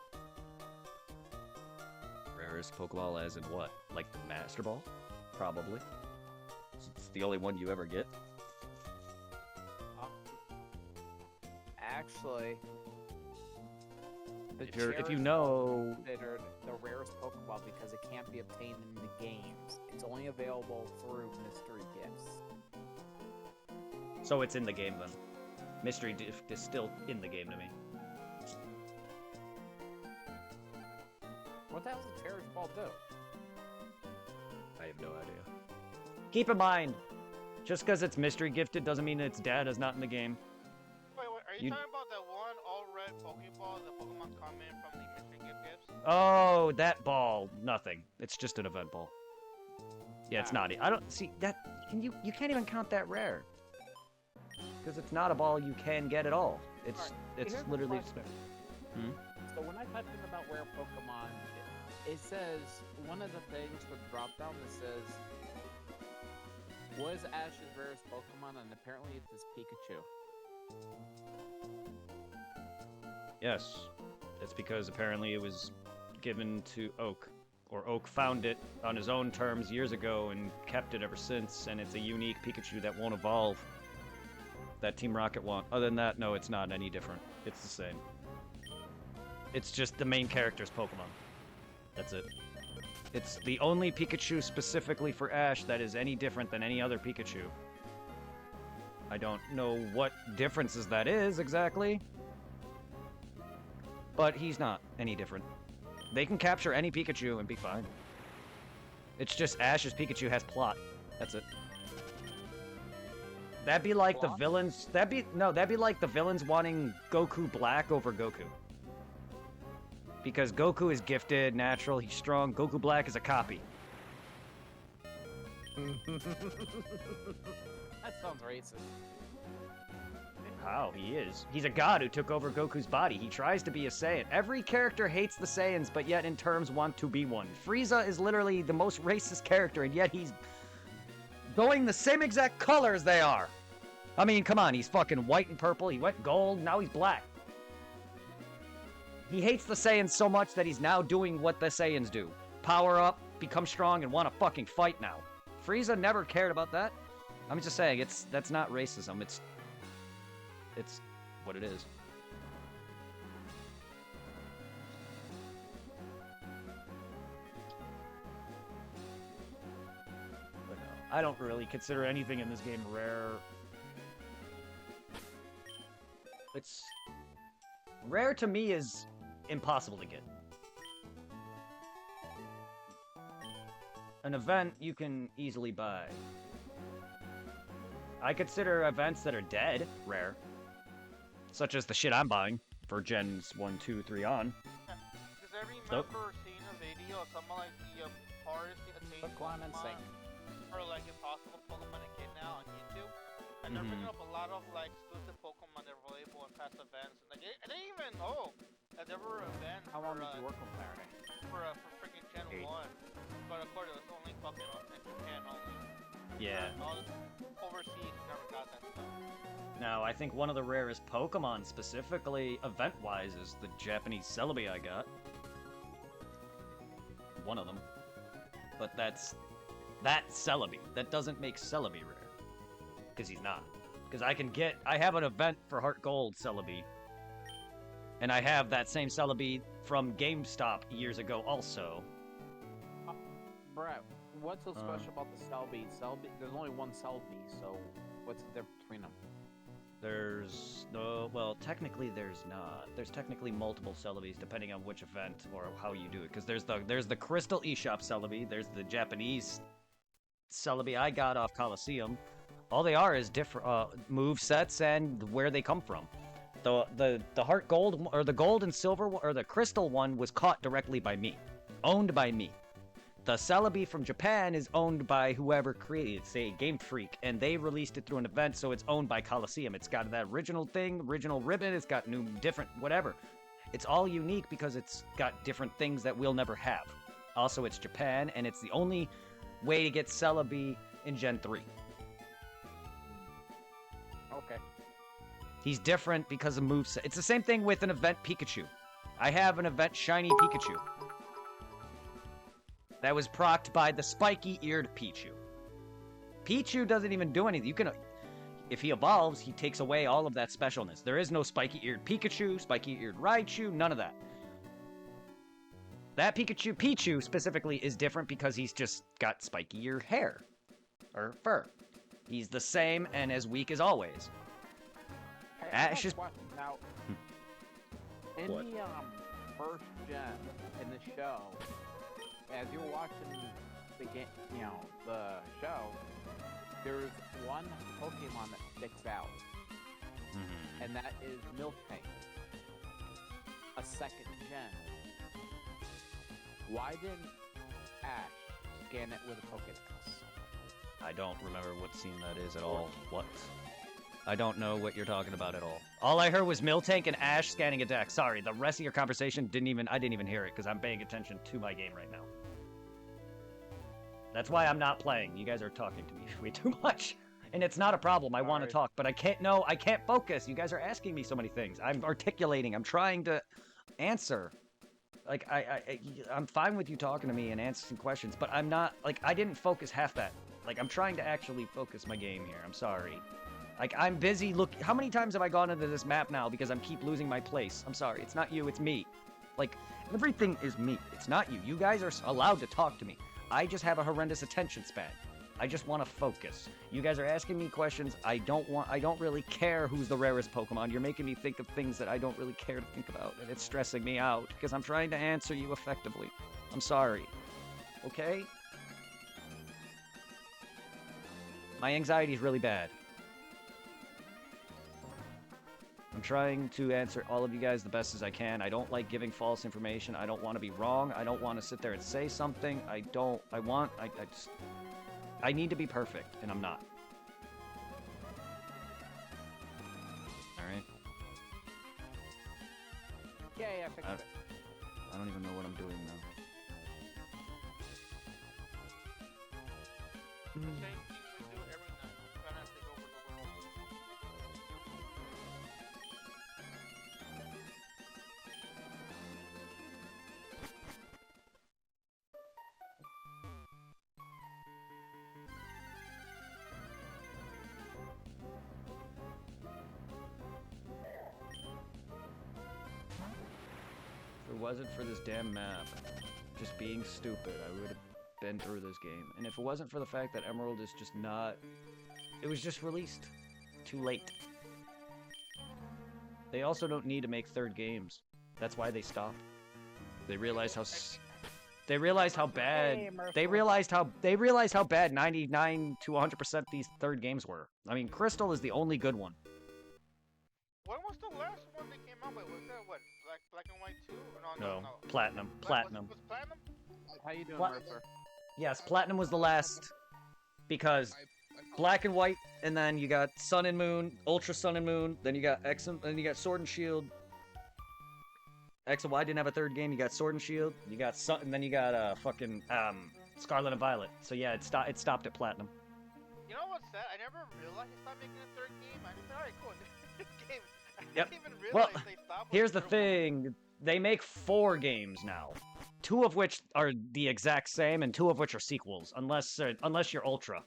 Rarest Pokeball as in what? Like the Master Ball? Probably. It's the only one you ever get. Actually, the If you Cherish know, are considered the rarest Pokeball because it can't be obtained in the games. It's only available through mystery gifts. so it's in the game then. Mystery Gift is still in the game to me. What the hell does the Cherish Ball do? I have no idea. Keep in mind, just because it's mystery gifted doesn't mean its dad is not in the game. Wait, are you talking about that one all-red Pokeball the Pokemon come in from the mystery gift gifts? Oh, that ball. Nothing. It's just an event ball. Yeah, it's not. I don't see that. You can't even count that rare. Because it's not a ball you can get at all. It's Here's the literally. question. So when I type in about rare Pokemon, it says one of the things for the drop down that says what is Ash's rarest Pokemon, and apparently it's this Pikachu. Yes, it's because apparently it was given to Oak, or Oak found it on his own terms years ago and kept it ever since, and it's a unique Pikachu that won't evolve. That Team Rocket want. Other than that, no, it's not any different. It's the same. It's just the main character's Pokemon. That's it. It's the only Pikachu specifically for Ash that is any different than any other Pikachu. I don't know what differences that is exactly. But he's not any different. They can capture any Pikachu and be fine. It's just Ash's Pikachu has plot. That's it. That'd be like the villains. That'd be like the villains wanting Goku Black over Goku. Because Goku is gifted, natural, he's strong. Goku Black is a copy. That sounds racist. How? He is. He's a god who took over Goku's body. He tries to be a Saiyan. Every character hates the Saiyans, but yet in terms want to be one. Frieza is literally the most racist character, and yet he's going the same exact color as they are. I mean, come on, he's fucking white and purple. He went gold, now he's black. He hates the Saiyans so much that he's now doing what the Saiyans do. Power up, become strong, and want to fucking fight now. Frieza never cared about that. I'm just saying, that's not racism. It's what it is. But no, I don't really consider anything in this game rare. It's rare to me is impossible to get. An event you can easily buy. I consider events that are dead rare. Such as the shit I'm buying for Gens 1, 2, 3 on. Because I remember seeing a video of someone like the hardest to attain Pokemon or like impossible Pokemon to get now on YouTube. And they're bringing up a lot of like exclusive Pokemon that are available in past events. And like, I didn't even know that there were events How long did you work on Saturday? for freaking Gen 1. But of course it was only fucking in Japan only. Yeah. All overseas never got that stuff. Now, I think one of the rarest Pokemon, specifically event-wise, is the Japanese Celebi I got. One of them. But that's Celebi. That doesn't make Celebi rare. Because he's not. Because I have an event for Heart Gold Celebi. And I have that same Celebi from GameStop years ago also. Brett, what's so special about the Celebi? There's only one Celebi, so what's the difference between them? There's no, well, technically there's not. There's technically multiple Celebis depending on which event or how you do it. Because there's the Crystal eShop Celebi, there's the Japanese Celebi I got off Coliseum. All they are is different move sets and where they come from. The Heart Gold or the Gold and Silver or the Crystal one was caught directly by me, owned by me. The Celebi from Japan is owned by whoever created it, say Game Freak, and they released it through an event, so it's owned by Coliseum. It's got that original thing, original ribbon, it's got new, different, whatever. It's all unique because it's got different things that we'll never have. Also, it's Japan, and it's the only way to get Celebi in Gen 3. Okay. He's different because of moveset. It's the same thing with an event Pikachu. I have an event Shiny Pikachu. That was procced by the spiky-eared Pichu. Pichu doesn't even do anything. If he evolves, he takes away all of that specialness. There is no spiky-eared Pikachu, spiky-eared Raichu, none of that. That Pichu specifically is different because he's just got spiky-eared hair. Or fur. He's the same and as weak as always. Hey, Ash is... Now, in What? the first gen, in the show, as you're watching the game, the show, there's one Pokemon that sticks out, and that is Miltank, a second gen. Why didn't Ash scan it with a Pokédex? I don't remember what scene that is at all. What? I don't know what you're talking about at all. All I heard was Miltank and Ash scanning a deck. Sorry, the rest of your conversation I didn't even hear it because I'm paying attention to my game right now. That's why I'm not playing. You guys are talking to me way too much. And it's not a problem. I want to talk, but I can't focus. You guys are asking me so many things. I'm articulating. I'm trying to answer. Like, I'm fine with you talking to me and answering questions, but I'm not, like, I didn't focus half that. Like, I'm trying to actually focus my game here. I'm sorry. Like, I'm busy how many times have I gone into this map now because I keep losing my place? I'm sorry. It's not you, it's me. Like, everything is me. It's not you. You guys are allowed to talk to me. I just have a horrendous attention span. I just want to focus. You guys are asking me questions. I don't really care who's the rarest Pokemon. You're making me think of things that I don't really care to think about, and it's stressing me out because I'm trying to answer you effectively. I'm sorry. Okay? My anxiety is really bad. I'm trying to answer all of you guys the best as I can. I don't like giving false information. I don't want to be wrong. I don't want to sit there and say something. I need to be perfect, and I'm not. Alright? Yeah, fix it. I don't even know what I'm doing now. The same thing we do every night. Try not to take over the world. If it wasn't for this damn map, just being stupid, I would have been through this game. And if it wasn't for the fact that Emerald is just not... It was just released. Too late. They also don't need to make third games. That's why they stopped. They realized how... They realized how bad... They realized how bad 99 to 100% these third games were. I mean, Crystal is the only good one. When was the last one they came out with? Was that what? Black and White 2? Or no. Platinum. Platinum. Was Platinum? How you doing, What? Mercer? Yes, Platinum was the last, because Black and White, and then you got Sun and Moon, Ultra Sun and Moon, then you got X, and then you got Sword and Shield. X and Y didn't have a third game. You got Sword and Shield. You got Sun, and then you got fucking Scarlet and Violet. So yeah, it stopped at Platinum. You know what's sad? I never realized they stopped making a third game. I just said, alright, cool. Game. I Yep. didn't even Well, realize they stopped. with Here's the third one. thing: they make 4 games now, 2 of which are the exact same, and 2 of which are sequels, unless you're Ultra.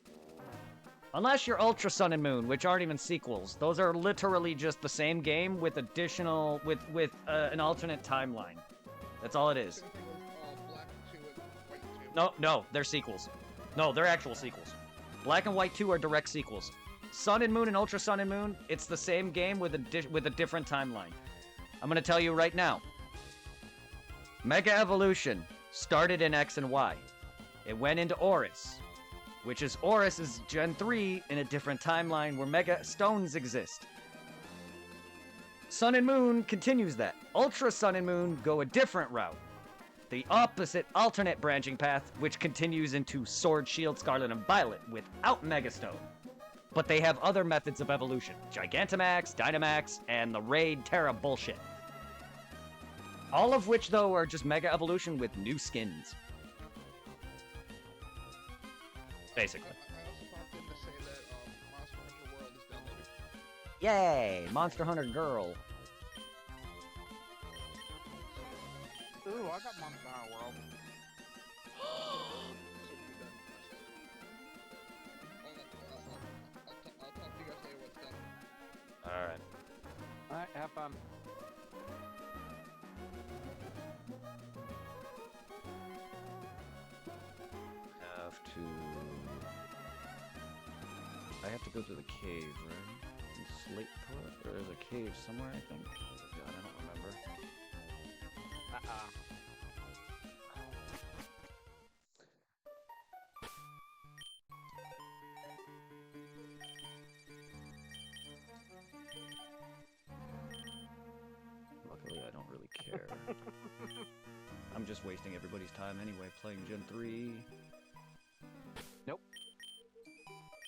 Unless you're Ultra Sun and Moon, which aren't even sequels. Those are literally just the same game with additional with an alternate timeline. That's all it is. Black 2 and White 2. No, they're sequels. No, they're actual sequels. Black and White 2 are direct sequels. Sun and Moon and Ultra Sun and Moon, it's the same game with a different timeline. I'm gonna tell you right now. Mega Evolution started in X and Y. It went into Oris, which is Oris is Gen 3 in a different timeline where Mega Stones exist. Sun and Moon continues that. Ultra Sun and Moon go a different route. The opposite alternate branching path, which continues into Sword, Shield, Scarlet, and Violet without Mega Stone. But they have other methods of evolution. Gigantamax, Dynamax, and the Raid Terra bullshit. All of which, though, are just Mega Evolution with new skins. Basically. I also popped in to say that Monster Hunter World is downloaded. Yay! Monster Hunter Girl. Ooh, I got Monster Hunter World. I'll talk to you guys later when it's done. Alright. Alright, have fun. I have to go to the cave, right? In Slate Port? There's a cave somewhere, I think. God, I don't remember. Luckily, I don't really care. I'm just wasting everybody's time anyway, playing Gen 3.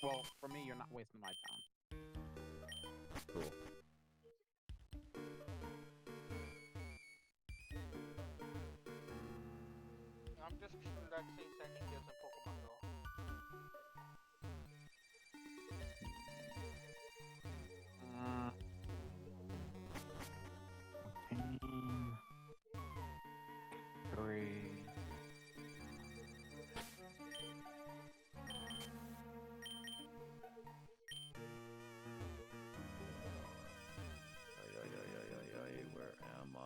Well, for me, you're not wasting my time. Cool. I'm just relaxing, sending you some Pokemon Go. Where am I?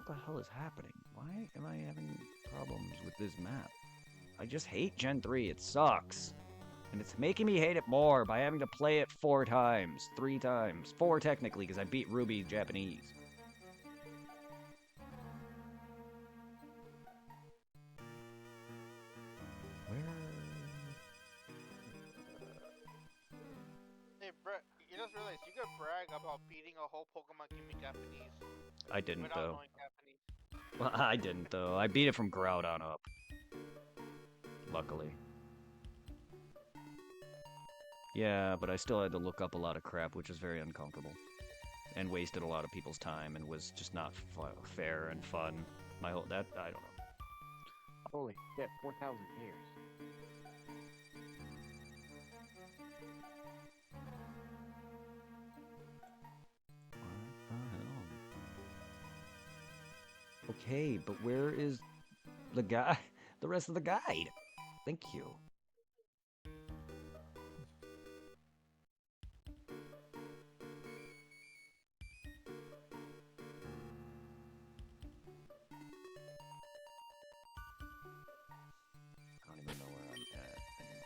the hell is happening? Why am I having problems with this map? I just hate Gen 3. It sucks. And it's making me hate it more by having to play it 4 times. 3 times. 4 technically, because I beat Ruby Japanese. Where... Hey, Brett, you just realized you could brag about beating a whole Pokemon game in Japanese I didn't, without though. knowing Japanese. Well, I didn't, though. I beat it from Groudon up. Luckily. Yeah, but I still had to look up a lot of crap, which is very uncomfortable. And wasted a lot of people's time and was just not fair and fun. I don't know. Holy shit, 4,000 years. What the hell? Okay, but where is the guy? The rest of the guide? Thank you. I don't even know where I'm at anymore.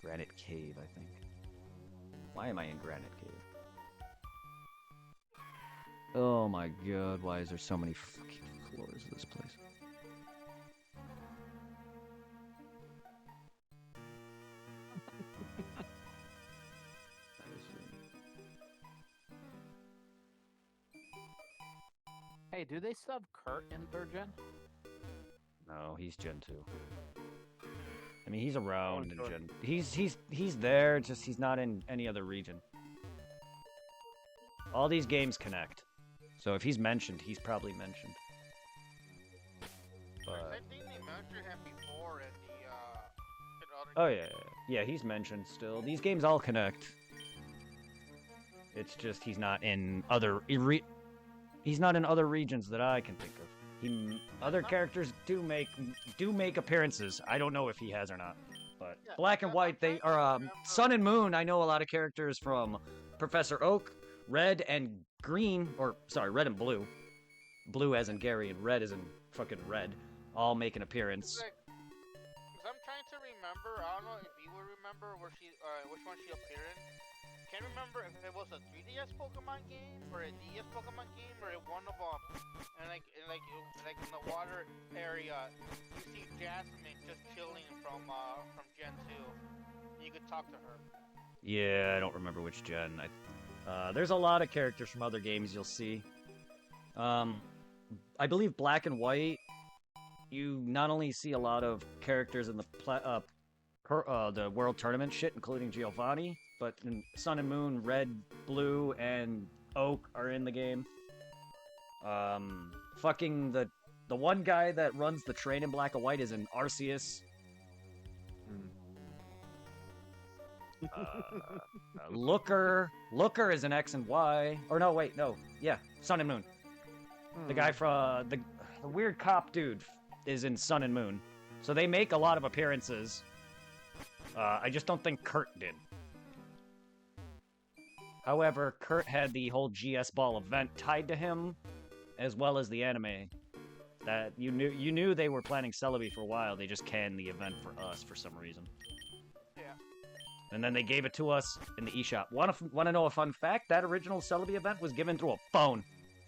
Granite Cave, I think. Why am I in Granite Cave? Oh my god, why is there so many fucking floors of this place? That is Hey, do they sub Kurt in 3rd gen? No, he's Gen 2. I mean, he's around in sure. Gen. He's there, just he's not in any other region. All these games connect. So if he's mentioned, he's probably mentioned. I But think they mentioned him before in the in other oh yeah, yeah, he's mentioned still. These games all connect. It's just he's not in other he's not in other regions that I can think of. Other characters do make appearances. I don't know if he has or not. But Yeah, Black and I'm White, they trying to are remember. Sun and Moon. I know a lot of characters from Professor Oak, Red and Green, or sorry, Red and Blue. Blue as in Gary and Red as in fucking Red. All make an appearance. Like, cause I'm trying to remember. I don't know if you would remember where she, which one she appeared in. Can't remember if it was a 3DS Pokemon game or a DS Pokemon game or one of them. And like in the water area, you see Jasmine just chilling from Gen 2. You could talk to her. Yeah, I don't remember which gen. There's a lot of characters from other games you'll see. I believe Black and White, you not only see a lot of characters in the World Tournament shit, including Giovanni, but in Sun and Moon, Red, Blue, and Oak are in the game. Fucking the one guy that runs the train in Black and White is in Arceus. Looker is an X and Y. Or no, wait, no. Yeah, Sun and Moon. The guy from the weird cop dude is in Sun and Moon. So they make a lot of appearances. I just don't think Kurt did. However, Kurt had the whole GS Ball event tied to him, as well as the anime. That you knew they were planning Celebi for a while. They just canned the event for us for some reason. Yeah. And then they gave it to us in the eShop. Want to know a fun fact? That original Celebi event was given through a phone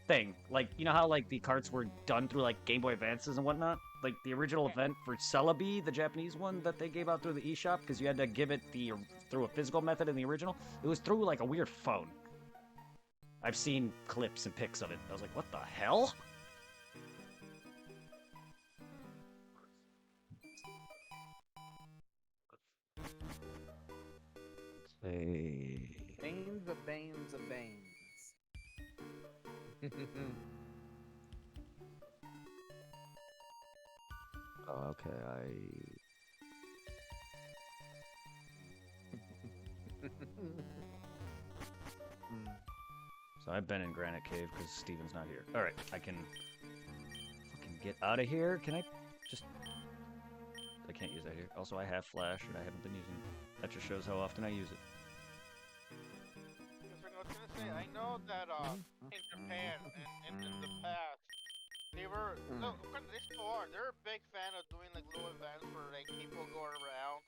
thing. Like, you know how like the carts were done through like Game Boy Advances and whatnot? Like the original event for Celebi, the Japanese one that they gave out through the eShop, because you had to give it through a physical method in the original. It was through like a weird phone. I've seen clips and pics of it. I was like, what the hell? Say... Banes of Banes of Banes. Oh, okay, So I've been in Granite Cave because Steven's not here. Alright, I can fucking get out of here. Can I just... I can't use that here. Also, I have Flash, and I haven't been using it. That just shows how often I use it. I was gonna say, I know that in Japan, in the past, They were Mm. no, they still are. They're a big fan of doing like little events where like people go around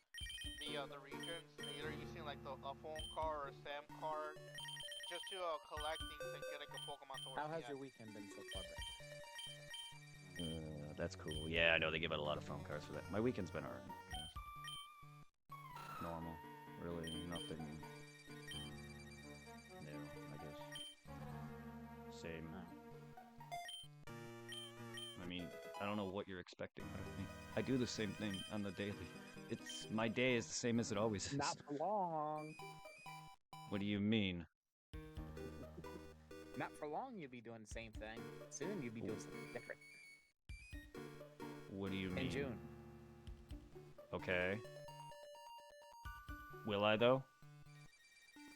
the regions, either using like a phone card or a SAM card, just to collect things and get like a Pokemon towards How the has end. your weekend been so far, Brett? That's cool. Yeah, I know they give out a lot of phone cards for that. My weekend's been alright. Normal. Really nothing new, I guess. Same. I mean, I don't know what you're expecting out of me. I do the same thing on the daily. My day is the same as it always is. Not for long. What do you mean? Not for long you'll be doing the same thing. Soon you'll be doing something different. What do you mean? In June. Okay. Will I though?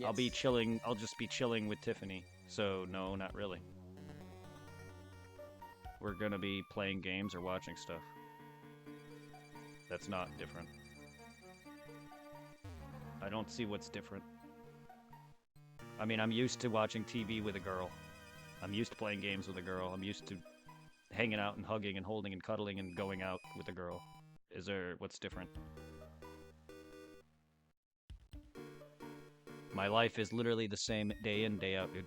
I'll be Yes. chilling. I'll just be chilling with Tiffany. So no, not really. We're gonna be playing games or watching stuff. That's not different. I don't see what's different. I mean, I'm used to watching TV with a girl. I'm used to playing games with a girl. I'm used to hanging out and hugging and holding and cuddling and going out with a girl. What's different? My life is literally the same day in, day out, dude.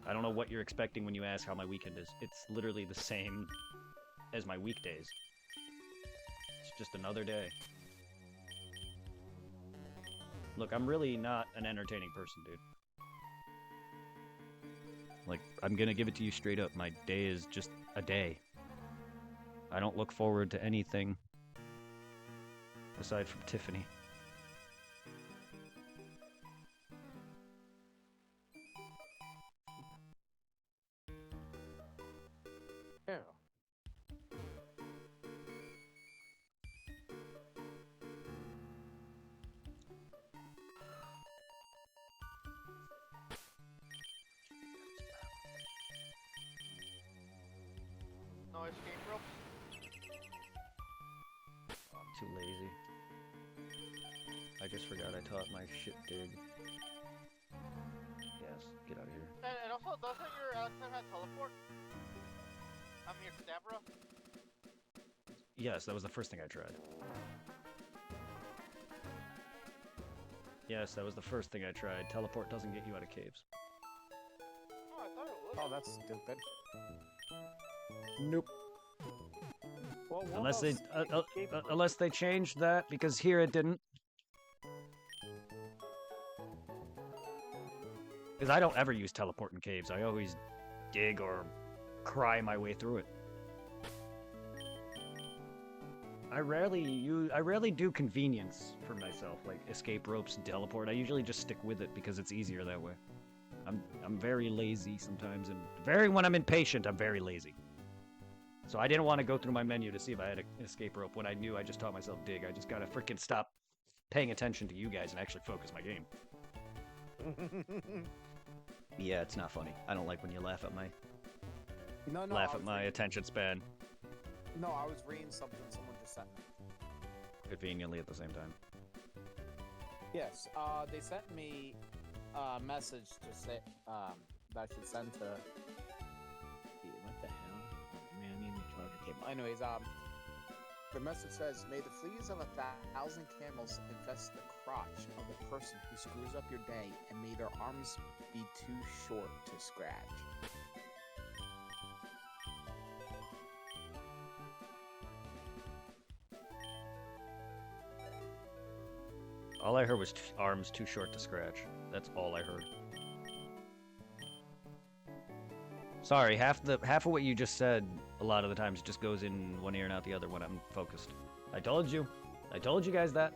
I don't know what you're expecting when you ask how my weekend is. It's literally the same as my weekdays. It's just another day. Look, I'm really not an entertaining person, dude. Like, I'm gonna give it to you straight up. My day is just a day. I don't look forward to anything aside from Tiffany. Ew. No escape ropes. I'm too lazy. I just forgot I taught my shit dig. Yes, get out of here. And also, doesn't your Alexander have teleport? I'm your Kadabra. Yes, that was the first thing I tried. Yes, that was the first thing I tried. Teleport doesn't get you out of caves. Oh, I thought it would. Oh, that's stupid. Nope. Well, what Unless they, about escape rope? unless they changed that, because here it didn't. Because I don't ever use teleport in caves. I always dig or cry my way through it. I rarely do convenience for myself, like escape ropes and teleport. I usually just stick with it because it's easier that way. I'm very lazy sometimes, and when I'm impatient, I'm very lazy. So I didn't want to go through my menu to see if I had an escape rope when I knew I just taught myself dig. I just gotta freaking stop paying attention to you guys and actually focus my game. Yeah, it's not funny. I don't like when you laugh at my No, laugh I at was my reading- attention span No, I was reading something someone just sent me. conveniently at the same time. Yes, they sent me a message to say that I should send to. What the hell? Man, I need a charger cable. Anyways, the message says, "May the fleas of 1,000 camels infest the crotch of the person who screws up your day, and may their arms be too short to scratch." All I heard was arms too short to scratch. That's all I heard. Sorry, half of what you just said a lot of the times just goes in one ear and out the other when I'm focused. I told you guys that.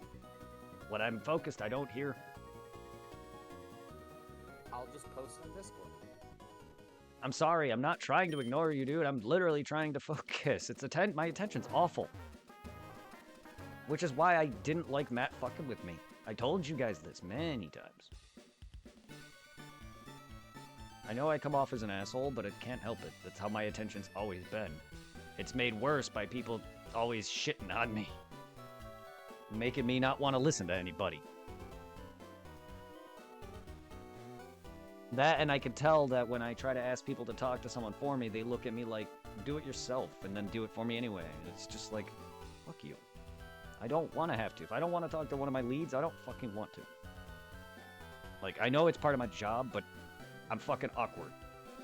When I'm focused, I don't hear. I'll just post on Discord. I'm sorry, I'm not trying to ignore you, dude. I'm literally trying to focus. My attention's awful. Which is why I didn't like Matt fucking with me. I told you guys this many times. I know I come off as an asshole, but I can't help it. That's how my attention's always been. It's made worse by people always shitting on me. Making me not want to listen to anybody. That, and I can tell that when I try to ask people to talk to someone for me, they look at me like do it yourself and then do it for me anyway. It's just like, fuck you. I don't want to have to. If I don't want to talk to one of my leads, I don't fucking want to. Like, I know it's part of my job, but I'm fucking awkward.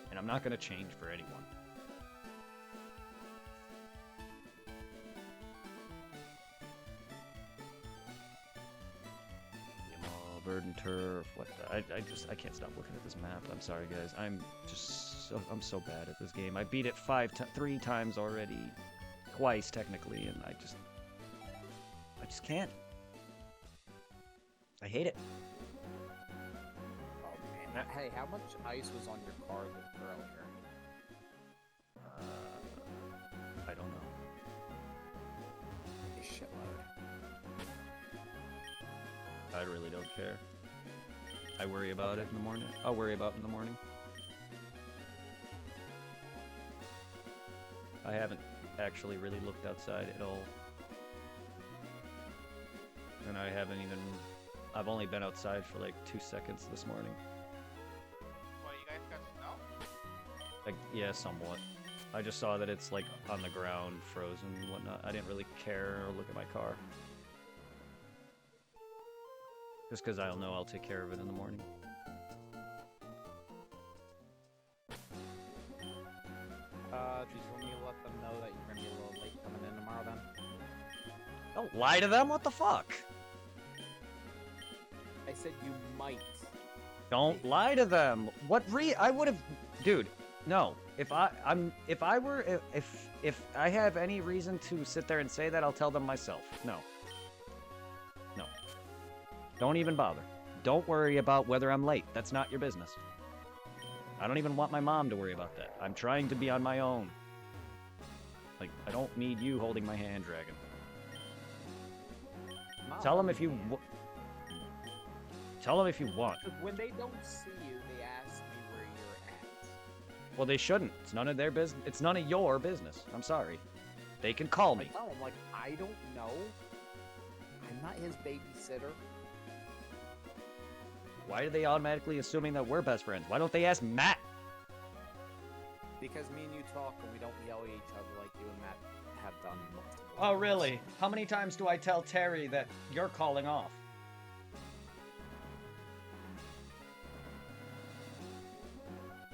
And I'm not gonna change for anyone. Verdant turf. What? I can't stop looking at this map. I'm sorry, guys. I'm so bad at this game. I beat it 3 times already, twice technically, and I just can't. I hate it. Oh man. Hey, how much ice was on your car earlier? I don't know. A shitload. I really don't care. I worry about it in the morning. I'll worry about it in the morning. I haven't actually really looked outside at all. And I haven't even... I've only been outside for like 2 seconds this morning. What, you guys got snow? Like, yeah, somewhat. I just saw that it's like on the ground, frozen and whatnot. I didn't really care or look at my car. Just because I'll know I'll take care of it in the morning. Did you want me to let them know that you're gonna be a little late coming in tomorrow then? Don't lie to them, what the fuck? I said you might. Don't lie to them. What I would have, dude. No. If I have any reason to sit there and say that, I'll tell them myself. No. No. Don't even bother. Don't worry about whether I'm late. That's not your business. I don't even want my mom to worry about that. I'm trying to be on my own. Like, I don't need you holding my hand, Dragon. Tell them if you... Tell them if you want. When they don't see you, they ask me where you're at. Well, they shouldn't. It's none of their business. It's none of your business. I'm sorry. They can call me. I tell them, like, I don't know. I'm not his babysitter. Why are they automatically assuming that we're best friends? Why don't they ask Matt? Because me and you talk and we don't yell at each other like you and Matt have done multiple Oh, times. really? How many times do I tell Terry that you're calling off?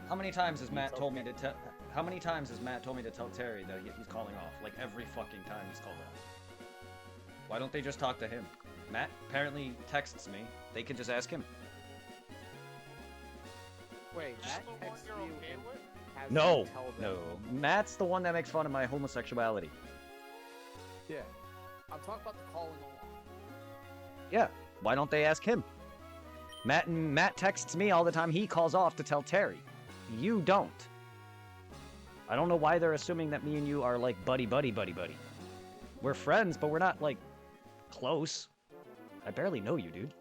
How many times has Matt told me to tell? How many times has Matt told me to tell Terry that he's calling off? Like every fucking time he's called off. Why don't they just talk to him? Matt apparently texts me. They can just ask him. Wait, Just Matt the one texts you're you okay and with? has No, you tell them. no. Matt's the one that makes fun of my homosexuality. Yeah. I'm talking about the calling off. Yeah. Why don't they ask him? Matt texts me all the time. He calls off to tell Terry. You don't. I don't know why they're assuming that me and you are like buddy. We're friends, but we're not like close. I barely know you, dude.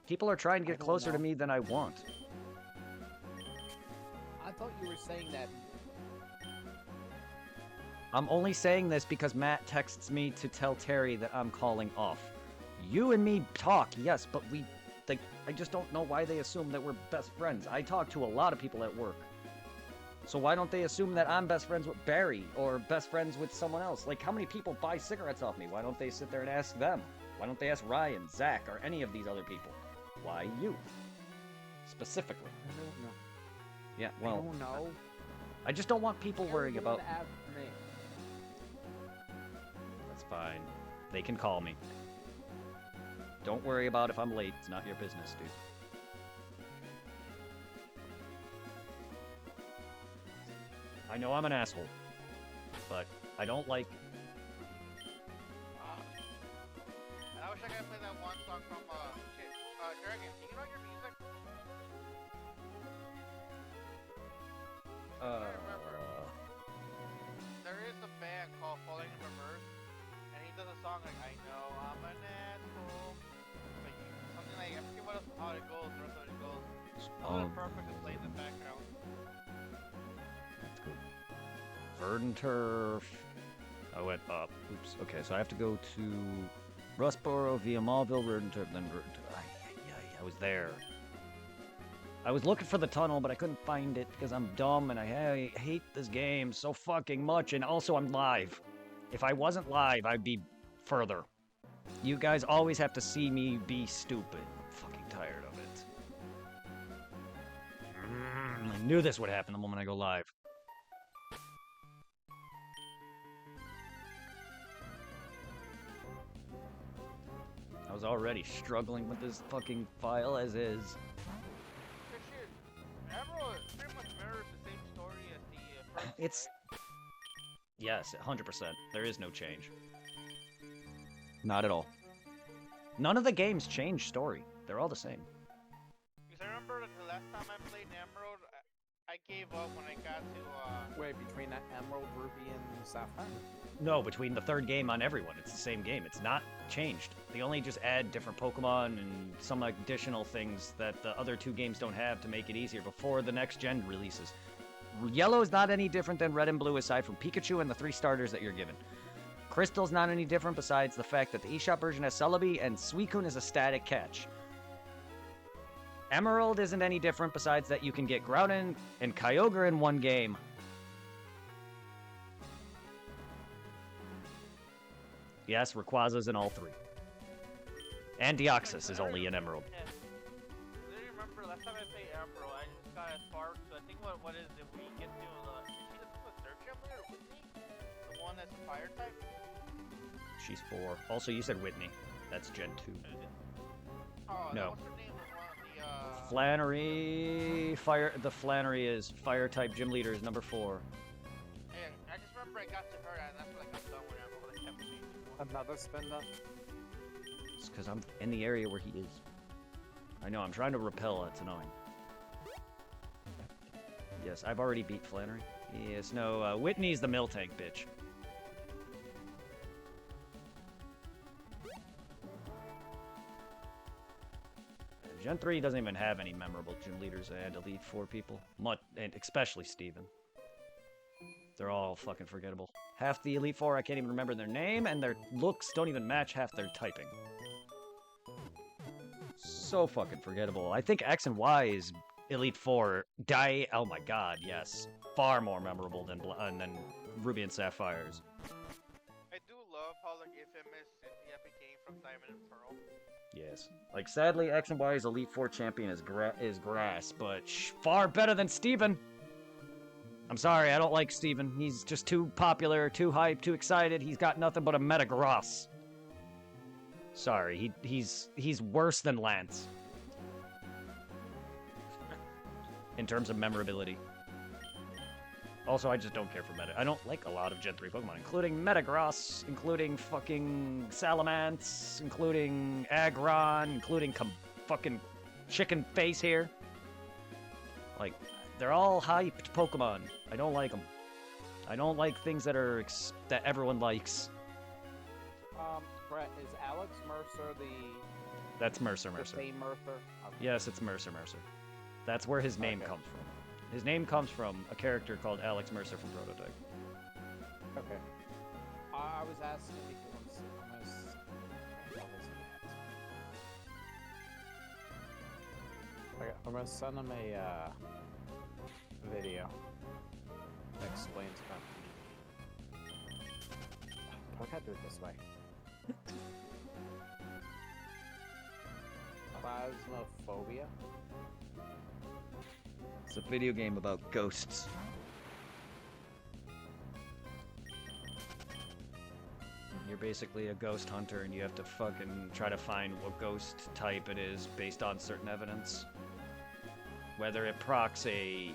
People are trying to get don't closer to know. me than I want. I thought you were saying that. I'm only saying this because Matt texts me to tell Terry that I'm calling off. You and me talk, yes, but I just don't know why they assume that we're best friends. I talk to a lot of people at work. So why don't they assume that I'm best friends with Barry or best friends with someone else? Like, how many people buy cigarettes off me? Why don't they sit there and ask them? Why don't they ask Ryan, Zach, or any of these other people? Why you? Specifically. I don't know. Yeah, I well, don't know. I just don't want people worrying Everyone about... asked me. That's fine. They can call me. Don't worry about if I'm late. It's not your business, dude. I know I'm an asshole, but I don't like... And I wish I could play that one song from, Dragon, do you know your music? There is a band called Falling in Reverse, and he does a song like, I know I'm an asshole, but something like, I forget how it goes, the rest of it goes. Oh, it's perfect to play in the background. That's good. Verdant turf. I went up. Oops. Okay, so I have to go to Rustboro via Mallville, Verdant turf, then Verdant turf. I was there. I was looking for the tunnel, but I couldn't find it because I'm dumb and I hate this game so fucking much. And also, I'm live. If I wasn't live, I'd be further. You guys always have to see me be stupid. I'm fucking tired of it. I knew this would happen the moment I go live. I was already struggling with this fucking file as is. Emerald pretty much mirrors the same story as the first. It's... Yes, 100%. There is no change. Not at all. None of the games change story. They're all the same. Because I remember the last time I played Emerald, I gave up when I got to, Wait, between that Emerald, Ruby, and Sapphire? No, between the third game on everyone, it's the same game. It's not changed. They only just add different Pokemon and some additional things that the other two games don't have to make it easier before the next gen releases. Yellow is not any different than Red and Blue aside from Pikachu and the 3 starters that you're given. Crystal's not any different besides the fact that the eShop version has Celebi and Suicune is a static catch. Emerald isn't any different besides that you can get Groudon and Kyogre in one game. Yes, Rayquaza's in all 3. And Deoxys is only in Emerald. yeah. I didn't remember last time I played Emerald, I just got as far, so I think what is it, we get to, is she the third gym leader, Whitney? The one that's fire type? She's 4. Also, you said Whitney. That's Gen 2. Oh, No. what's her name? The one, Flannery... The Flannery is Fire-type gym leader is number 4. yeah, I just remember I got to her, and that's when I got done with Emerald, I kept changing. Another spin up? It's because I'm in the area where he is. I know, I'm trying to repel. It's annoying. Yes, I've already beat Flannery. Yes, no, Whitney's the Miltank bitch. Gen 3 doesn't even have any memorable gym leaders and Elite Four people. And especially Steven. They're all fucking forgettable. Half the Elite Four, I can't even remember their name, and their looks don't even match half their typing. So fucking forgettable. I think X and Y is Elite Four. Oh my god, yes. Far more memorable than Ruby and Sapphires. I do love how, like, infamous Cynthia became from Diamond and Pearl. Yes. Like, sadly, X and Y's Elite Four champion is Grass, but far better than Steven. I'm sorry, I don't like Steven. He's just too popular, too hyped, too excited. He's got nothing but a Metagross. Sorry, he's worse than Lance. In terms of memorability. Also, I just don't care for Meta. I don't like a lot of Gen 3 Pokemon, including Metagross, including fucking Salamence, including Aggron, including fucking Chicken Face here. Like, they're all hyped Pokemon. I don't like them. I don't like things that are that everyone likes. Brett, is Alex Mercer That's Mercer. the same Mercer? Okay. Yes, it's Mercer. That's where his name comes from. His name comes from a character called Alex Mercer from Prototype. Okay. I was asking because I'm gonna send him a video that explains about. How can I do it this way? Phasmophobia? It's a video game about ghosts. You're basically a ghost hunter and you have to fucking try to find what ghost type it is based on certain evidence. Whether it procs the,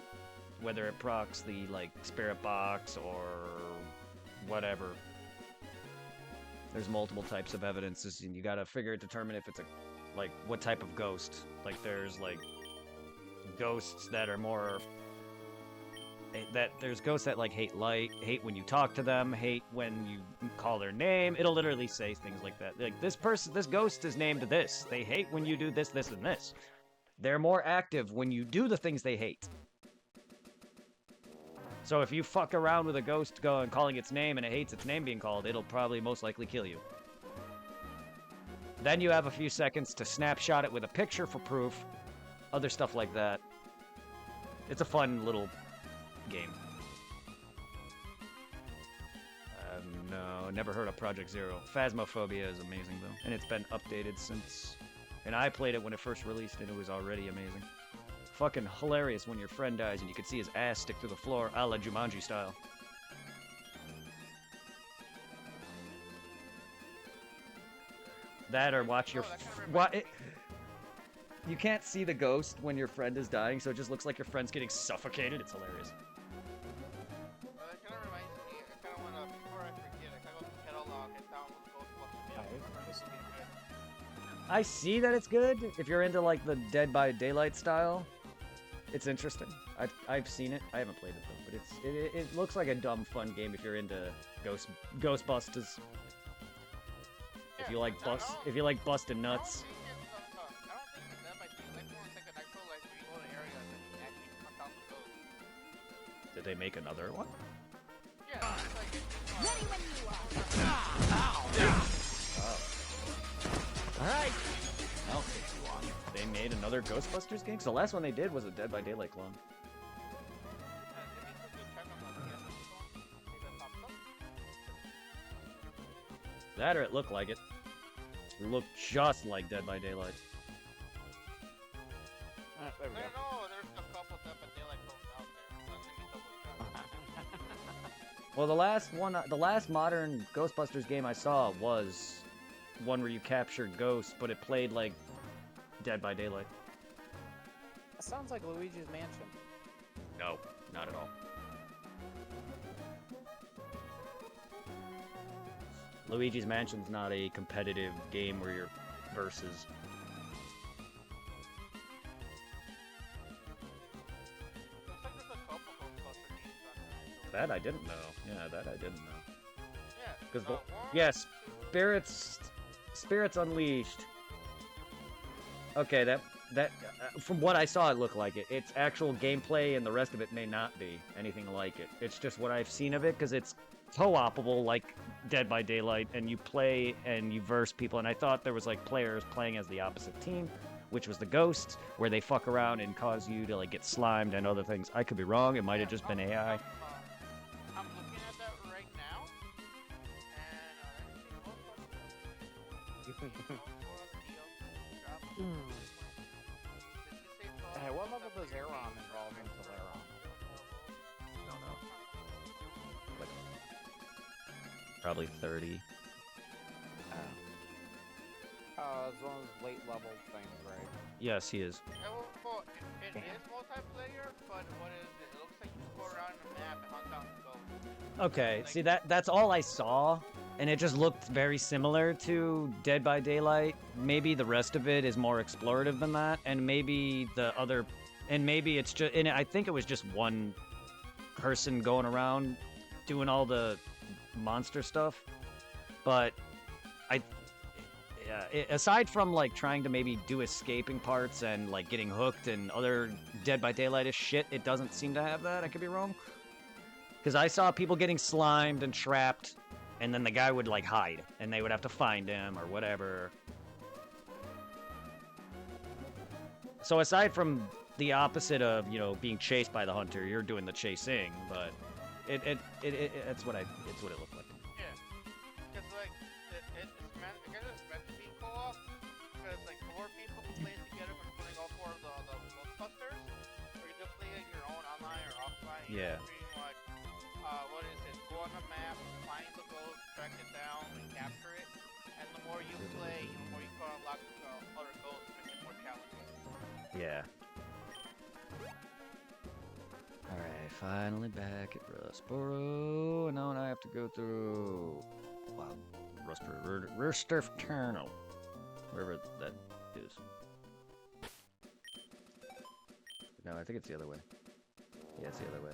like, spirit box or whatever. There's multiple types of evidences and you gotta determine if it's like, what type of ghost. Like, there's, like, ghosts that are more... There's ghosts that, like, hate light, hate when you talk to them, hate when you call their name. It'll literally say things like that. Like, this ghost is named this. They hate when you do this, this, and this. They're more active when you do the things they hate. So if you fuck around with a ghost calling its name and it hates its name being called, it'll probably most likely kill you. Then you have a few seconds to snapshot it with a picture for proof. Other stuff like that. It's a fun little game. No, never heard of Project Zero. Phasmophobia is amazing though, and it's been updated since. And I played it when it first released, and it was already amazing. Fucking hilarious when your friend dies and you can see his ass stick to the floor, a la Jumanji style. That or watch your. You can't see the ghost when your friend is dying, so it just looks like your friend's getting suffocated. It's hilarious. That kind of reminds me. I kind of want to, before I forget, I kind of go to Catalog and download Ghostbusters. This will be good. I see that it's good if you're into like the Dead by Daylight style. It's interesting. I've seen it. I haven't played it though, but it looks like a dumb fun game if you're into Ghostbusters. If you like if you like busting nuts. I don't think it's Dead by Daylight one. It's like an actual, like, where you go to areas and you actually hunt down the ghosts. Did they make another one? Yeah, it's like Ready when you are. All right. I'll take you on. They made another Ghostbusters game. So the last one they did was a Dead by Daylight clone. That or it looked like it. It looked just like Dead by Daylight. There we go. No, there's a couple Dead by Daylight clones out there. Let me double check. Well, the last modern Ghostbusters game I saw was one where you captured ghosts, but it played like Dead by Daylight. That sounds like Luigi's Mansion. No, not at all. Luigi's Mansion's not a competitive game where you're versus. Looks like there's a couple Ghostbuster games on there. That I didn't know. Yeah, that I didn't know. Yeah. Because one, yes, two, Spirits Unleashed. Okay, that from what I saw, it looked like it. It's actual gameplay, and the rest of it may not be anything like it. It's just what I've seen of it, because it's co-opable like Dead by Daylight, and you play and you verse people. And I thought there was like players playing as the opposite team, which was the ghosts, where they fuck around and cause you to like get slimed and other things. I could be wrong. It might have just been AI. I'm looking at that right now, and Hey, what level does Aeron evolve into Laron? I don't know. Like, probably 30. It's one of those late level things, right? Yes, he is. it is multiplayer, but what is it? It looks like you just go around the map and hunt down ghosts. Okay, Like, see that's all I saw, and it just looked very similar to Dead by Daylight. Maybe the rest of it is more explorative than that, and maybe maybe it's just, and I think it was just one person going around doing all the monster stuff. But aside from like trying to maybe do escaping parts and like getting hooked and other Dead by Daylight-ish shit, it doesn't seem to have that. I could be wrong. Because I saw people getting slimed and trapped, and then the guy would like hide, and they would have to find him or whatever. So aside from the opposite of, you know, being chased by the hunter, you're doing the chasing, but it's what it looked like. Yeah, because like it's meant to be co-op, because like 4 people can play it together when putting all 4 of the Ghostbusters, or you just play it your own online or offline. Yeah. Pretty much, what is it? Go on the map, find the ghost, track it down, and capture it. And the more you play, the more you can unlock other ghosts, make it more challenging. Yeah. Alright, finally back at Rustboro. Now I have to go through... Wow. Rooster Terminal. Wherever that is. No, I think it's the other way. Yeah, it's the other way.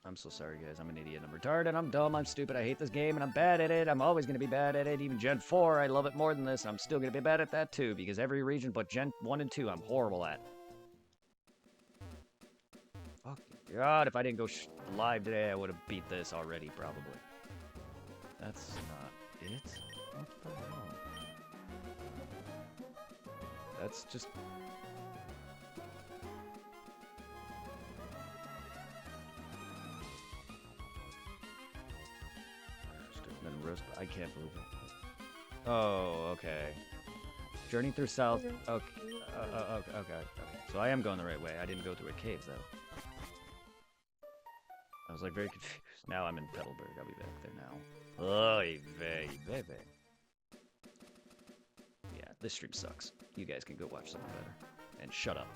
I'm so sorry, guys. I'm an idiot. I'm retarded. I'm dumb. I'm stupid. I hate this game, and I'm bad at it. I'm always going to be bad at it. Even Gen 4, I love it more than this. I'm still going to be bad at that, too, because every region but Gen 1 and 2, I'm horrible at. Fuck God, if I didn't go live today, I would have beat this already, probably. That's not it. What the hell? That's just... I can't believe it. Oh, okay. Journey through South. Okay. Okay. So I am going the right way. I didn't go through a cave, though. I was like very confused. Now I'm in Petalburg. I'll be back there now. Oy vey, vey, vey. Yeah, this stream sucks. You guys can go watch something better. And shut up.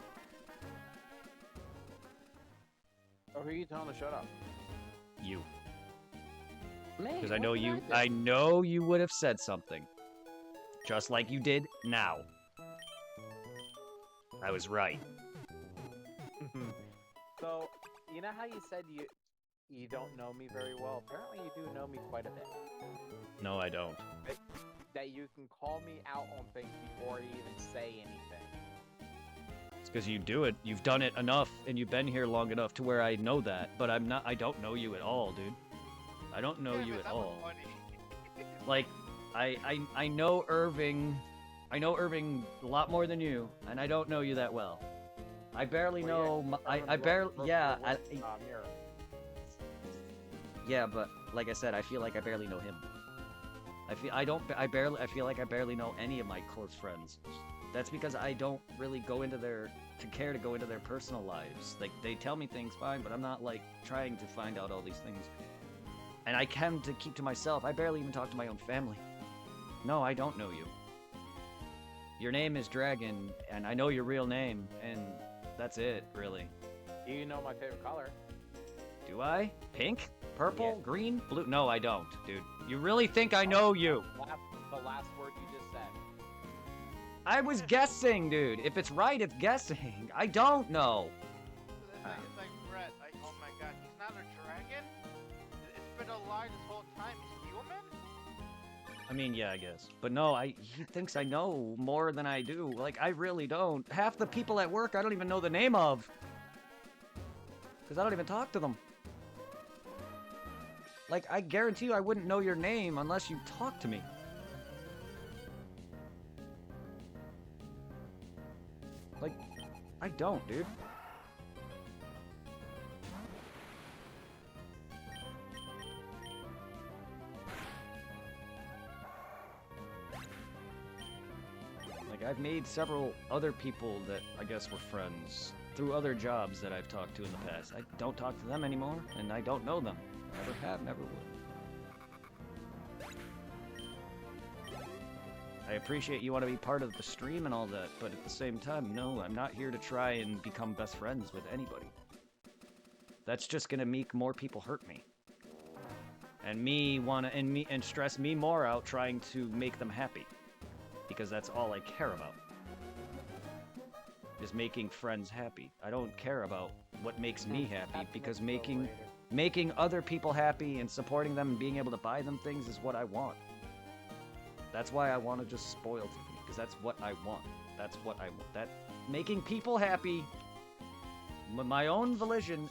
Oh, who are you telling to shut up? You. Me? Because I What know did you. do? I know you would have said something. Just like you did now. I was right. So, you know how you said you don't know me very well? Apparently you do know me quite a bit. No, I don't. That you can call me out on things before you even say anything. It's because you do it. You've done it enough, and you've been here long enough to where I know that. But I'm not. I don't know you at all, dude. I don't know Damn you it, at that was all. funny. Like, I know Irving. I know Irving a lot more than you, and I don't know you that well. I barely know. I barely. Yeah. Yeah, but like I said, I feel like I barely know him. I feel like I barely know any of my close friends. That's because I don't really go into their personal lives. Like, they tell me things fine, but I'm not like trying to find out all these things. And I tend to keep to myself. I barely even talk to my own family. No, I don't know you. Your name is Dragon, and I know your real name, and that's it, really. You know my favorite color. Do I? Pink? Purple? Yeah. Green? Blue? No, I don't, dude. You really think I know you? The last word you just said. I was guessing, dude. If it's right, it's guessing. I don't know. It's like Brett. Like, oh my god, he's not a dragon? It's been a lie this whole time. He's human? I mean, yeah, I guess. But no, he thinks I know more than I do. Like, I really don't. Half the people at work I don't even know the name of. Because I don't even talk to them. Like, I guarantee you I wouldn't know your name unless you talked to me. Like, I don't, dude. Like, I've made several other people that I guess were friends through other jobs that I've talked to in the past. I don't talk to them anymore, and I don't know them. Never have, never will. I appreciate you want to be part of the stream and all that, but at the same time, no, I'm not here to try and become best friends with anybody. That's just gonna make more people hurt me. And stress me more out trying to make them happy. Because that's all I care about. Is making friends happy. I don't care about what makes me happy, because making other people happy and supporting them and being able to buy them things is what I want. That's why I want to just spoil Tiffany, because that's what I want. That's what I want. That making people happy, my own volition,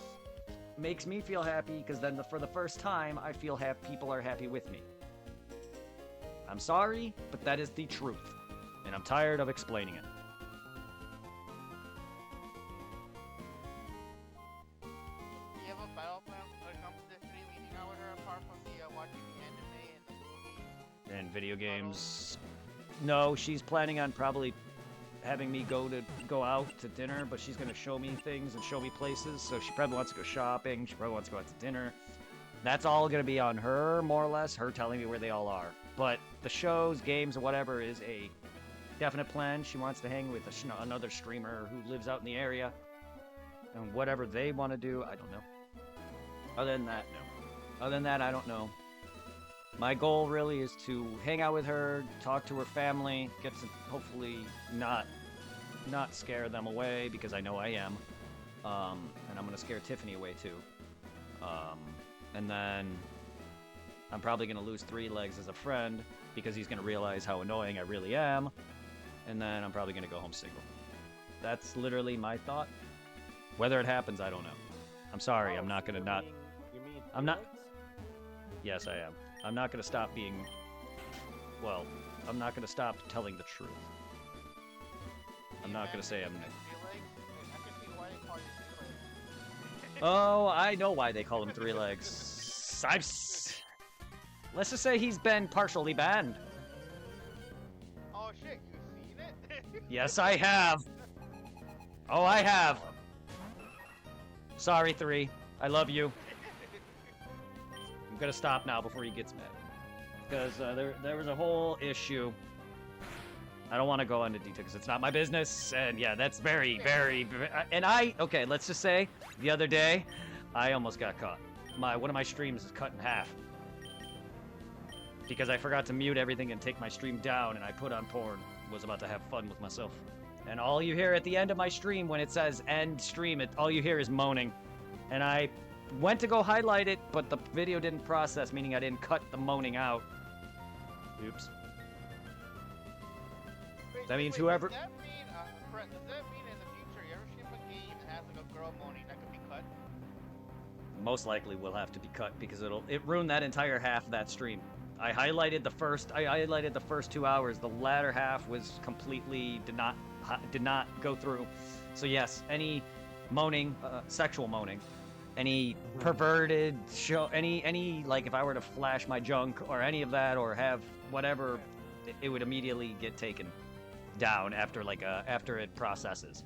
makes me feel happy, because then for the first time, I feel people are happy with me. I'm sorry, but that is the truth, and I'm tired of explaining it. Do you have a battle plan when it comes to Tiffany meeting out with her, apart from the watching the anime and the movies? And video games. No, she's planning on probably having me go out to dinner, but she's gonna show me things and show me places. So she probably wants to go shopping. She probably wants to go out to dinner. That's all gonna be on her, more or less. Her telling me where they all are. But the shows, games, or whatever is a definite plan. She wants to hang with another streamer who lives out in the area, and whatever they want to do, I don't know. Other than that, no. Other than that, I don't know. My goal really is to hang out with her, talk to her family, get to hopefully not scare them away, because I know I am. And I'm gonna scare Tiffany away too. And then I'm probably gonna lose 3 legs as a friend, because he's gonna realize how annoying I really am. And then I'm probably gonna go home single. That's literally my thought. Whether it happens, I don't know. I'm sorry, I'm not gonna not. You mean I'm not- Felix? Yes, I am. I'm not gonna stop being, well, I'm not gonna stop telling the truth. I'm not gonna say I'm Nick. I can see why they call you Three Legs. Oh, I know why they call him Three Legs. Let's just say he's been partially banned. Oh shit, you seen it? Yes, I have. Oh, I have. Sorry, 3. I love you. I'm gonna stop now before he gets mad. Because there was a whole issue. I don't want to go into detail because it's not my business. And yeah, that's very, and okay, let's just say the other day, I almost got caught. One of my streams is cut in half. Because I forgot to mute everything and take my stream down, and I put on porn. Was about to have fun with myself. And all you hear at the end of my stream, when it says end stream, all you hear is moaning. And I went to go highlight it, but the video didn't process, meaning I didn't cut the moaning out. Oops. Wait, That means wait, whoever- Does that mean, Brett, does that mean in the future you ever stream a game that has like a girl moaning that could be cut? Most likely will have to be cut because it ruined that entire half of that stream. I highlighted the first 2 hours. The latter half was completely did not go through. So yes, any moaning, sexual moaning, any perverted show, any like if I were to flash my junk or any of that or have whatever, it would immediately get taken down after after it processes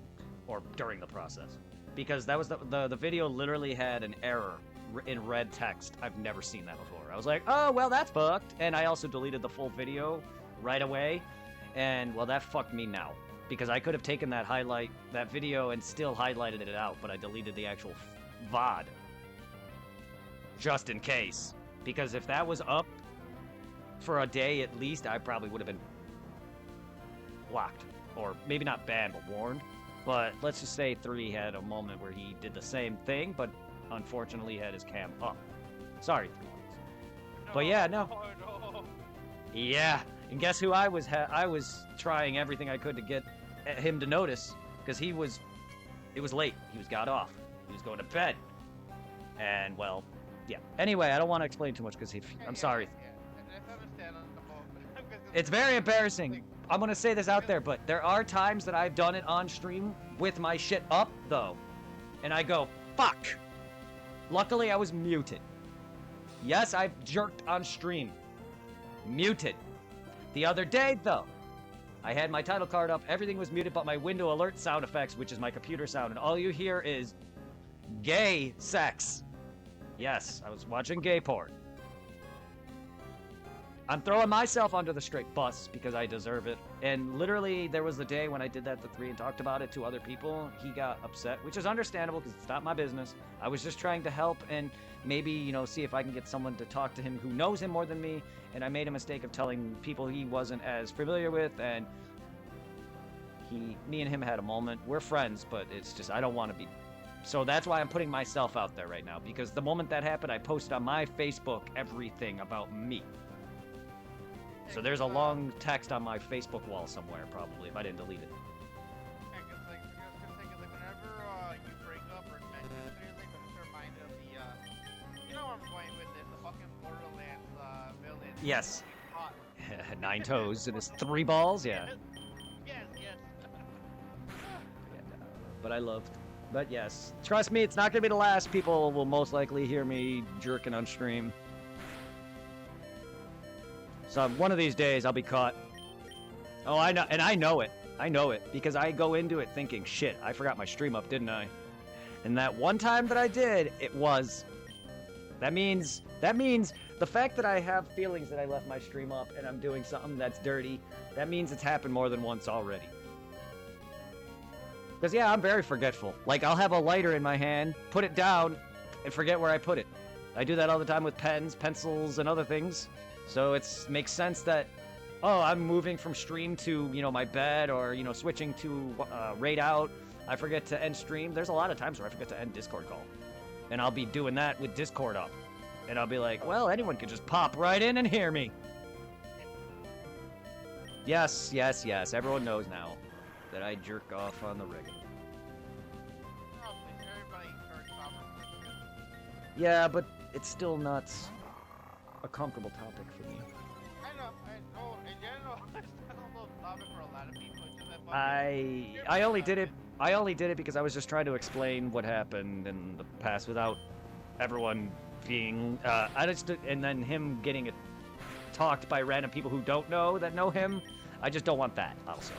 or during the process. Because that was the video literally had an error in red text. I've never seen that before. I was like, oh, well, that's fucked. And I also deleted the full video right away. And, well, that fucked me now. Because I could have taken that video and still highlighted it out, but I deleted the actual VOD. Just in case. Because if that was up for a day at least, I probably would have been blocked. Or maybe not banned, but warned. But let's just say 3 had a moment where he did the same thing, but unfortunately had his cam up. Sorry, 3. But yeah, no. Oh, no. Yeah, and guess who I was trying everything I could to get him to notice, because it was late. He got off. He was going to bed. And, well, yeah. Anyway, I don't want to explain too much, because I'm sorry. Yeah, that's understandable. It's very embarrassing. I'm going to say this out there, but there are times that I've done it on stream with my shit up, though. And I go, fuck. Luckily, I was muted. Yes, I've jerked on stream. Muted. The other day, though, I had my title card up. Everything was muted but my window alert sound effects, which is my computer sound. And all you hear is gay sex. Yes, I was watching gay porn. I'm throwing myself under the straight bus because I deserve it. And literally, there was the day when I did that to 3 and talked about it to other people. He got upset, which is understandable because it's not my business. I was just trying to help and maybe, see if I can get someone to talk to him who knows him more than me. And I made a mistake of telling people he wasn't as familiar with. And me and him had a moment. We're friends, but it's just, I don't want to be. So that's why I'm putting myself out there right now. Because the moment that happened, I posted on my Facebook everything about me. So there's a long text on my Facebook wall somewhere, probably, if I didn't delete it. Whenever you break up or mention anything, I'm just reminded of the, you know where I'm going with this, the fucking Borderlands villain. Yes. Hot. 9 toes and his 3 balls, yeah. Yes. But I loved. But yes, trust me, it's not gonna be the last. People will most likely hear me jerking on stream. So one of these days I'll be caught. Oh, I know, and I know it. I know it because I go into it thinking, shit, I forgot my stream up, didn't I? And that one time that I did, it was. That means the fact that I have feelings that I left my stream up and I'm doing something that's dirty, that means it's happened more than once already. Because, yeah, I'm very forgetful. Like, I'll have a lighter in my hand, put it down, and forget where I put it. I do that all the time with pens, pencils, and other things. So it makes sense that, oh, I'm moving from stream to, my bed or, switching to raid out. I forget to end stream. There's a lot of times where I forget to end Discord call. And I'll be doing that with Discord up. And I'll be like, well, anyone could just pop right in and hear me. Yes. Everyone knows now that I jerk off on the rig. Yeah, but it's still not a comfortable topic for me. I know. In general, it's not almost topic for a lot of people. It's just that fucking- I only did it. I only did it because I was just trying to explain what happened in the past without everyone being. And then him getting it talked by random people who don't know that know him. I just don't want that also.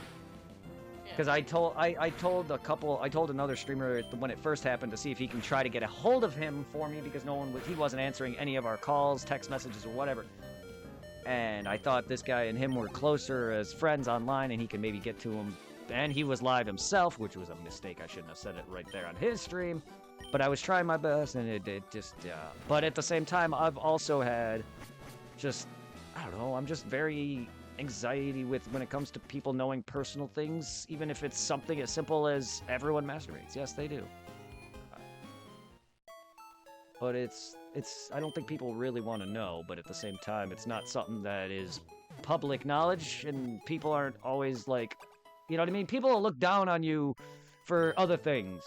Because I told another streamer when it first happened to see if he can try to get a hold of him for me because he wasn't answering any of our calls, text messages, or whatever. And I thought this guy and him were closer as friends online, and he could maybe get to him. And he was live himself, which was a mistake. I shouldn't have said it right there on his stream. But I was trying my best, and it just. But at the same time, I've also had just, I don't know. I'm just very anxiety with when it comes to people knowing personal things, even if it's something as simple as everyone masturbates. Yes, they do. But it's I don't think people really want to know, but at the same time, it's not something that is public knowledge, and people aren't always like, you know what I mean? People will look down on you for other things.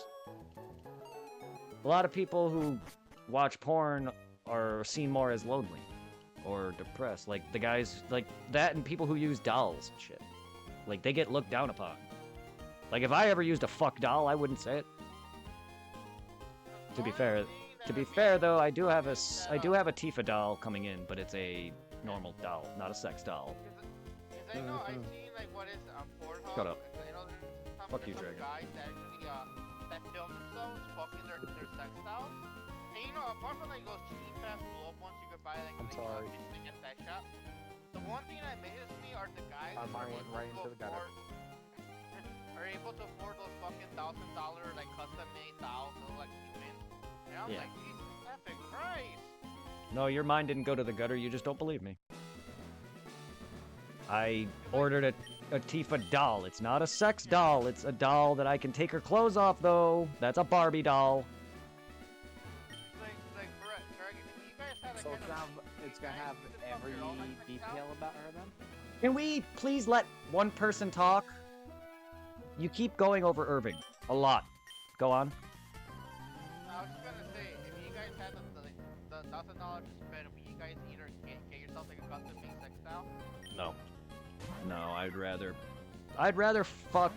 A lot of people who watch porn are seen more as lonely or depressed, like the guys like that, and people who use dolls and shit. Like, they get looked down upon. Like, if I ever used a fuck doll, I wouldn't say it. To be fair though, I do have a Tifa doll coming in, but it's a normal doll, not a sex doll. Cause I know I've seen like what is Pornhub. Shut up. I know there's Fuck you, some Dragon. guys that actually that film themselves fucking their sex dolls. And you know, apart from like those cheap ass blow up ones you could buy like I'm sorry. in a sex shop, the one thing that amazes me are the guys who Mine went right into the gutter. are able to afford those fucking $1,000 like custom made dolls that look like humans. And I'm Yeah. like, Jesus epic Christ. No, your mind didn't go to the gutter, you just don't believe me. I ordered a Tifa doll. It's not a sex doll, it's a doll that I can take her clothes off, though. That's a Barbie doll. Like, Greg, if you guys had a So kind it's gonna have every detail about her then? Can we please let one person talk? You keep going over Irving. A lot. Go on. I was just gonna say, if you guys had the $1,000 to spend, would you guys either get yourself like a custom made sex style? No. No, I'd rather fuck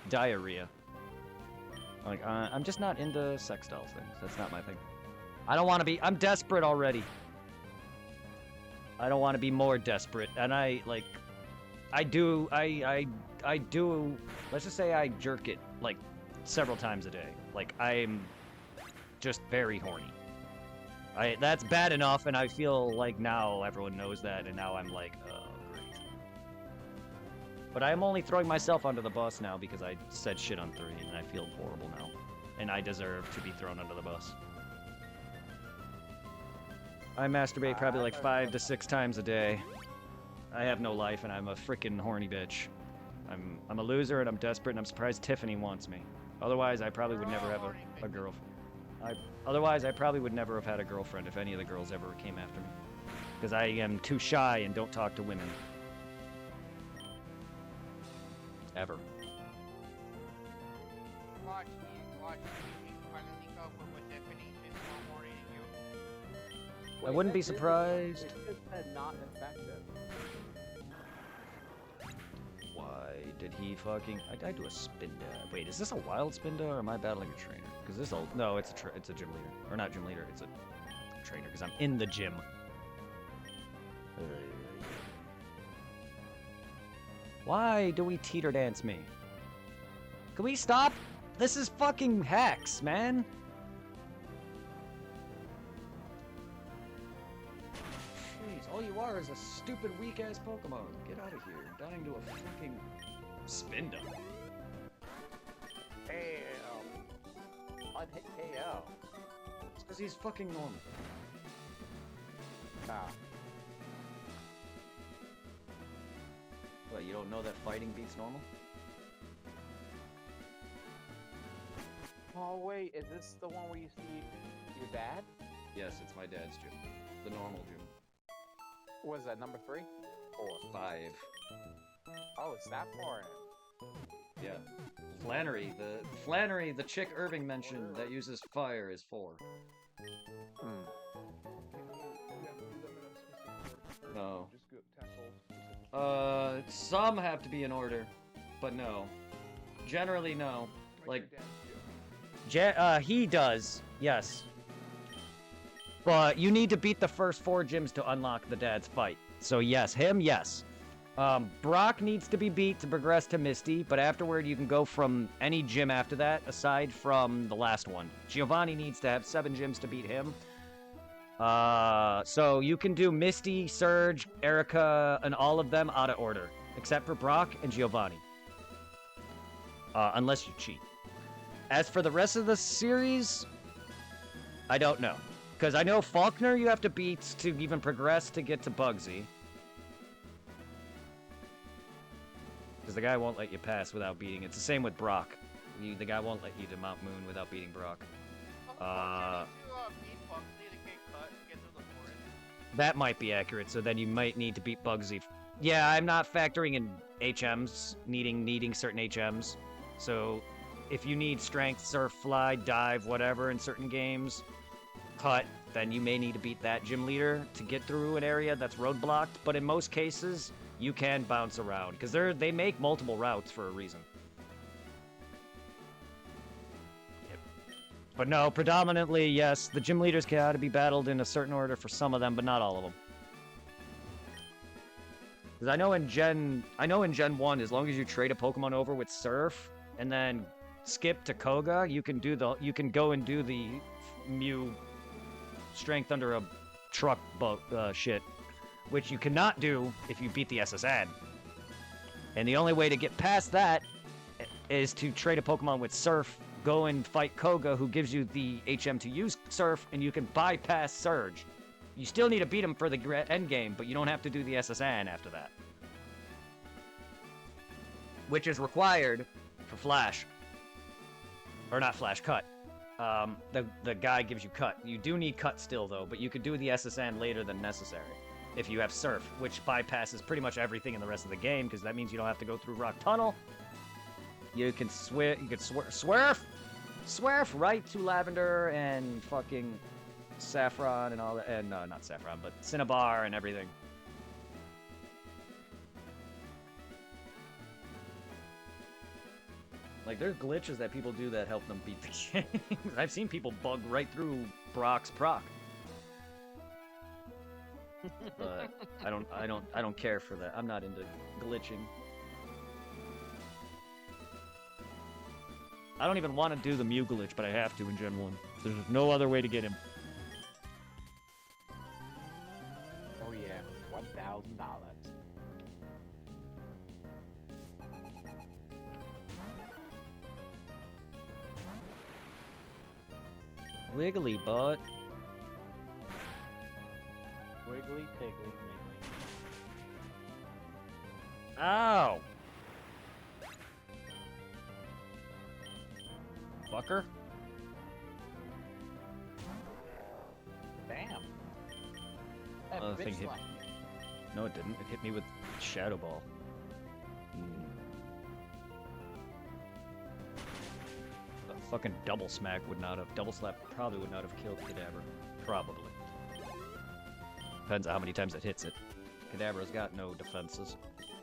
diarrhea. Like, I'm just not into sex dolls things. That's not my thing. I don't want to be. I'm desperate already. I don't want to be more desperate. And I do. Let's just say I jerk it like several times a day. Like, I'm just very horny. That's bad enough, and I feel like now everyone knows that, and now I'm like, oh, great. But I'm only throwing myself under the bus now because I said shit on 3, and I feel horrible now. And I deserve to be thrown under the bus. I masturbate probably like 5 to 6 times a day. I have no life, and I'm a freaking horny bitch. I'm a loser, and I'm desperate, and I'm surprised Tiffany wants me. Otherwise, I probably would never have a girlfriend. Otherwise, I probably would never have had a girlfriend if any of the girls ever came after me. Because I am too shy and don't talk to women. Ever. Watch me finally link up with Tiffany. She's more horny than you. I wouldn't be surprised. It just said not effective. Why did he fucking... I do a spin dab. Wait, is this a wild spin dab or am I battling a trainer? Because this... No, it's a gym leader. Or not gym leader, it's a trainer because I'm in the gym. Why do we teeter dance me? Can we stop? This is fucking hacks, man. Jeez, all you are is a stupid weak-ass Pokemon. Get out of here. I'm dying to a fucking spin dunk. Unhit KO. It's because he's fucking normal. Ah. What, you don't know that fighting beats normal? Oh wait, is this the one where you see your dad? Yes, it's my dad's gym. The normal gym. What is that, number 3? 4. 5. Oh, it's that far in. Yeah. Flannery, the chick Irving mentioned that uses fire is 4. Hmm. You have to limit a specific word. No. Just go tackle Some have to be in order, but no. Generally, no. Like, he does, yes. But you need to beat the first 4 gyms to unlock the dad's fight. So yes, him, yes. Brock needs to be beat to progress to Misty, but afterward you can go from any gym after that, aside from the last one. Giovanni needs to have 7 gyms to beat him. So you can do Misty, Surge, Erica, and all of them out of order, except for Brock and Giovanni. Unless you cheat. As for the rest of the series, I don't know. Because I know Faulkner you have to beat to even progress to get to Bugsy. Because the guy won't let you pass without beating. It's the same with Brock. The guy won't let you to Mount Moon without beating Brock. That might be accurate, so then you might need to beat Bugsy. Yeah, I'm not factoring in HMs, needing certain HMs. So, if you need Strength, Surf, Fly, Dive, whatever in certain games, Cut, then you may need to beat that gym leader to get through an area that's roadblocked, but in most cases, you can bounce around, because they make multiple routes for a reason. Yep. But no, predominantly, yes, the gym leaders gotta be battled in a certain order for some of them, but not all of them. Because I know in Gen 1, as long as you trade a Pokemon over with Surf, and then skip to Koga, you can go and do the Mew Strength under a truck shit, which you cannot do if you beat the SSN. And the only way to get past that is to trade a Pokemon with Surf, go and fight Koga, who gives you the HM to use Surf, and you can bypass Surge. You still need to beat him for the end game, but you don't have to do the SSN after that. Which is required for Flash. Or not Flash, Cut. The guy gives you Cut. You do need Cut still, though, but you could do the SSN later than necessary if you have Surf, which bypasses pretty much everything in the rest of the game, because that means you don't have to go through Rock Tunnel. You can swerve right to Lavender and fucking Saffron and all that, and not Saffron, but Cinnabar and everything. Like, there's glitches that people do that help them beat the game. I've seen people bug right through Brock's proc. But I don't care for that. I'm not into glitching. I don't even want to do the Mew glitch, but I have to in Gen 1. There's no other way to get him. Oh yeah, $1,000. Wiggly butt. Wiggly, piggly, wiggly. Ow! Fucker. Damn. The That thing bitch hit. slapped. No, it didn't. It hit me with Shadow Ball. A fucking double smack would not have. Double slap probably would not have killed Kadabra. Probably. Depends on how many times it hits it. Kadabra's got no defenses.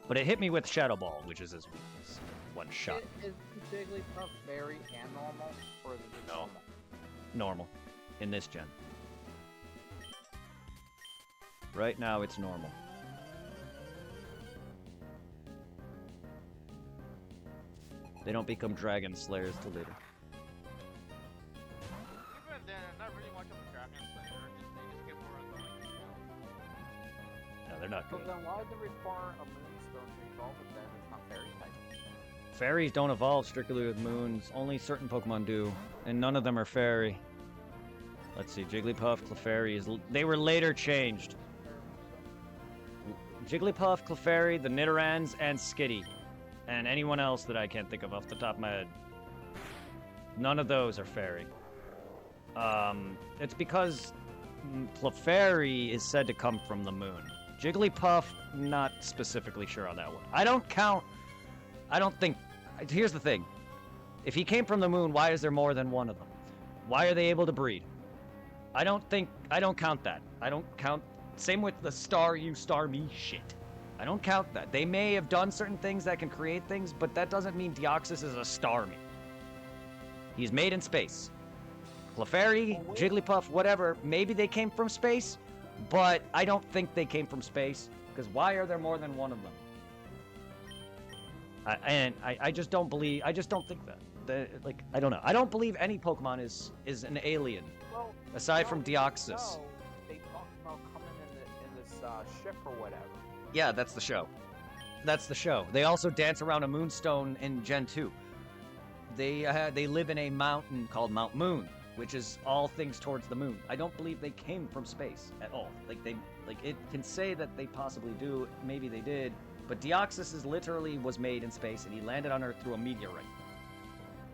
But it hit me with Shadow Ball, which is his weakness. One shot. Is Jigglypuff fairy and normal, or is it just No. normal? Normal. In this gen. Right now, it's normal. They don't become Dragon Slayers till later. Even then, not really much of a Dragon Slayer. They just get more annoying. No, they're not So good. then why would they require a Moonstone to evolve it then? It's not fairy type. Fairies don't evolve strictly with moons. Only certain Pokemon do, and none of them are fairy. Let's see, Jigglypuff, Clefairy they were later changed. Jigglypuff, Clefairy, the Nidorans, and Skitty. And anyone else that I can't think of off the top of my head. None of those are fairy. It's because Clefairy is said to come from the moon. Jigglypuff, not specifically sure on that one. I don't think... Here's the thing. If he came from the moon, why is there more than one of them? Why are they able to breed? I don't count that. I don't count... Same with the star you, star me shit. I don't count that. They may have done certain things that can create things, but that doesn't mean Deoxys is a Starmie. He's made in space. Clefairy, Jigglypuff, whatever, maybe they came from space, but I don't think they came from space, because why are there more than one of them? I just don't believe, I just don't think that. Like, I don't know. I don't believe any Pokemon is an alien, Well, aside no, from in Deoxys. the show, they talked about coming in this ship or whatever. Yeah, that's the show. That's the show. They also dance around a moonstone in Gen 2. They live in a mountain called Mount Moon, which is all things towards the moon. I don't believe they came from space at all. It can say that they possibly do, maybe they did, but Deoxys is literally was made in space and he landed on Earth through a meteorite.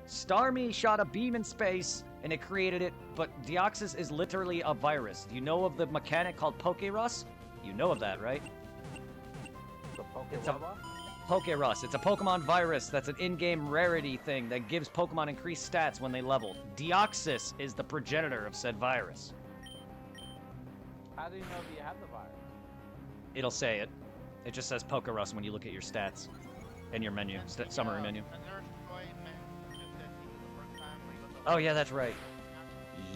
Starmie shot a beam in space and it created it, but Deoxys is literally a virus. Do you know of the mechanic called Pokerus? You know of that, right? The It's a- Pokeball? Pokerus. It's a Pokemon virus that's an in-game rarity thing that gives Pokemon increased stats when they level. Deoxys is the progenitor of said virus. How do you know if you have the virus? It'll say it. It just says Pokerus when you look at your stats in your menu, summary menu. And Nurse Joy mentioned that he was the first time when he was Oh yeah, that's right.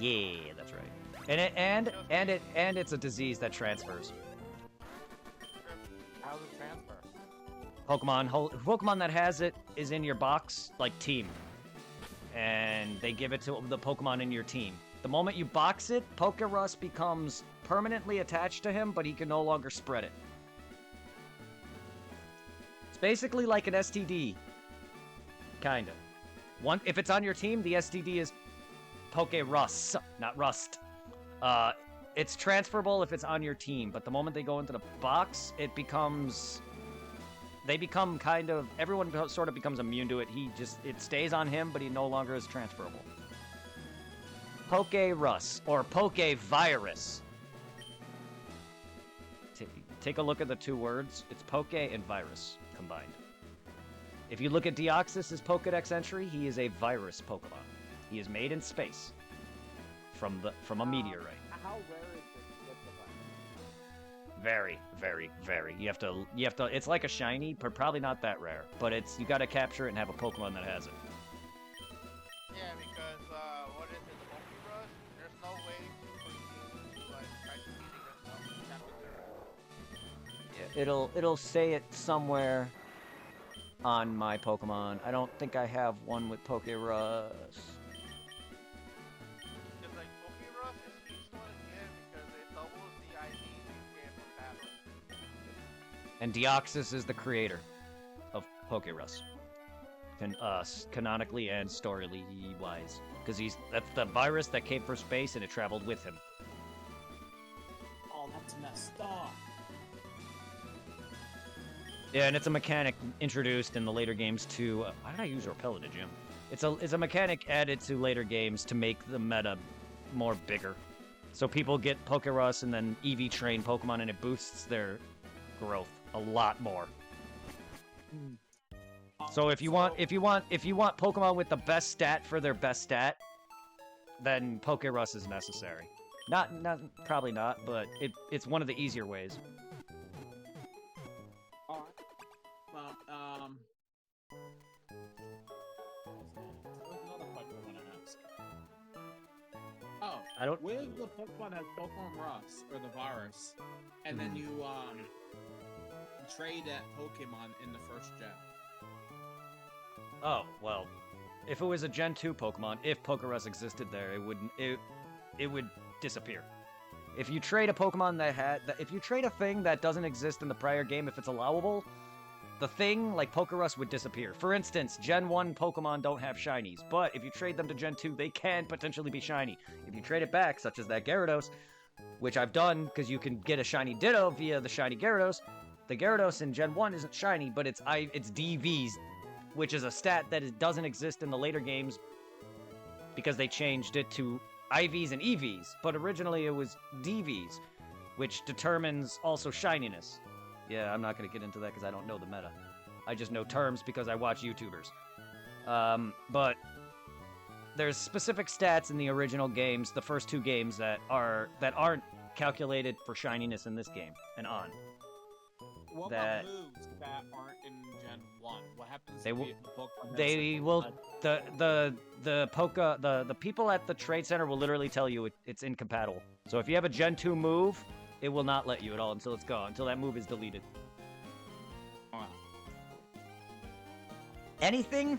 Yeah, that's right. And it's a disease that transfers. How does it transfer? Pokemon that has it is in your box, like team. And they give it to the Pokemon in your team. The moment you box it, Pokerus becomes permanently attached to him, but he can no longer spread it. It's basically like an STD. Kinda. If it's on your team, the STD is Pokerus, not Rust. It's transferable if it's on your team, but the moment they go into the box, it becomes... They become kind of... Everyone sort of becomes immune to it. It stays on him, but he no longer is transferable. Pokerus, or Pokevirus. Take a look at the two words. It's Poke and Virus combined. If you look at Deoxys' Pokedex entry, he is a virus Pokemon. He is made in space from a meteorite. How rare is this with the virus? Very, very, very. You have to. It's like a shiny, but probably not that rare. But you got to capture it and have a Pokemon that has it. Yeah, because, what is it, the Pokerus? There's no way for you to, like, try competing yourself with Captain It'll say it somewhere on my Pokemon. I don't think I have one with Pokerus. Because, like, Pokerus is useful again because it doubles the ID you get from battle. And Deoxys is the creator of Pokerus. Canonically and story-wise. Because that's the virus that came from space and it traveled with him. Oh, that's messed up. Yeah, and it's a mechanic introduced in the later games to... why did I use Repellent, Jim? It's a mechanic added to later games to make the meta more bigger. So people get Pokerus and then EV train Pokemon and it boosts their growth a lot more. So if you want Pokemon with the best stat for their best stat, then Pokerus is necessary. Probably not, but it's one of the easier ways. Alright. Well, there's another question I want to ask. Oh, I don't. with the Pokemon that Pokemon Rust, or the virus, and then you, trade that Pokemon in the first gen. Oh well, if it was a Gen 2 Pokemon, if Pokerus existed there, it would disappear. If you trade a Pokemon if you trade a thing that doesn't exist in the prior game, if it's allowable, the thing like Pokerus would disappear. For instance, Gen 1 Pokemon don't have shinies, but if you trade them to Gen 2, they can potentially be shiny. If you trade it back, such as that Gyarados, which I've done because you can get a shiny Ditto via the shiny Gyarados. The Gyarados in Gen 1 isn't shiny, but it's DVs, which is a stat that doesn't exist in the later games because they changed it to IVs and EVs, but originally it was DVs, which determines also shininess. Yeah, I'm not going to get into that because I don't know the meta. I just know terms because I watch YouTubers. But there's specific stats in the original games, the first two games, that aren't calculated for shininess in this game and on. What that- about moves that aren't in Gen 1? What happens They if will- the Pokemon has They something will like- the people at the trade center will literally tell you it's incompatible. So if you have a Gen 2 move, it will not let you at all until it's gone, until that move is deleted. Wow. Anything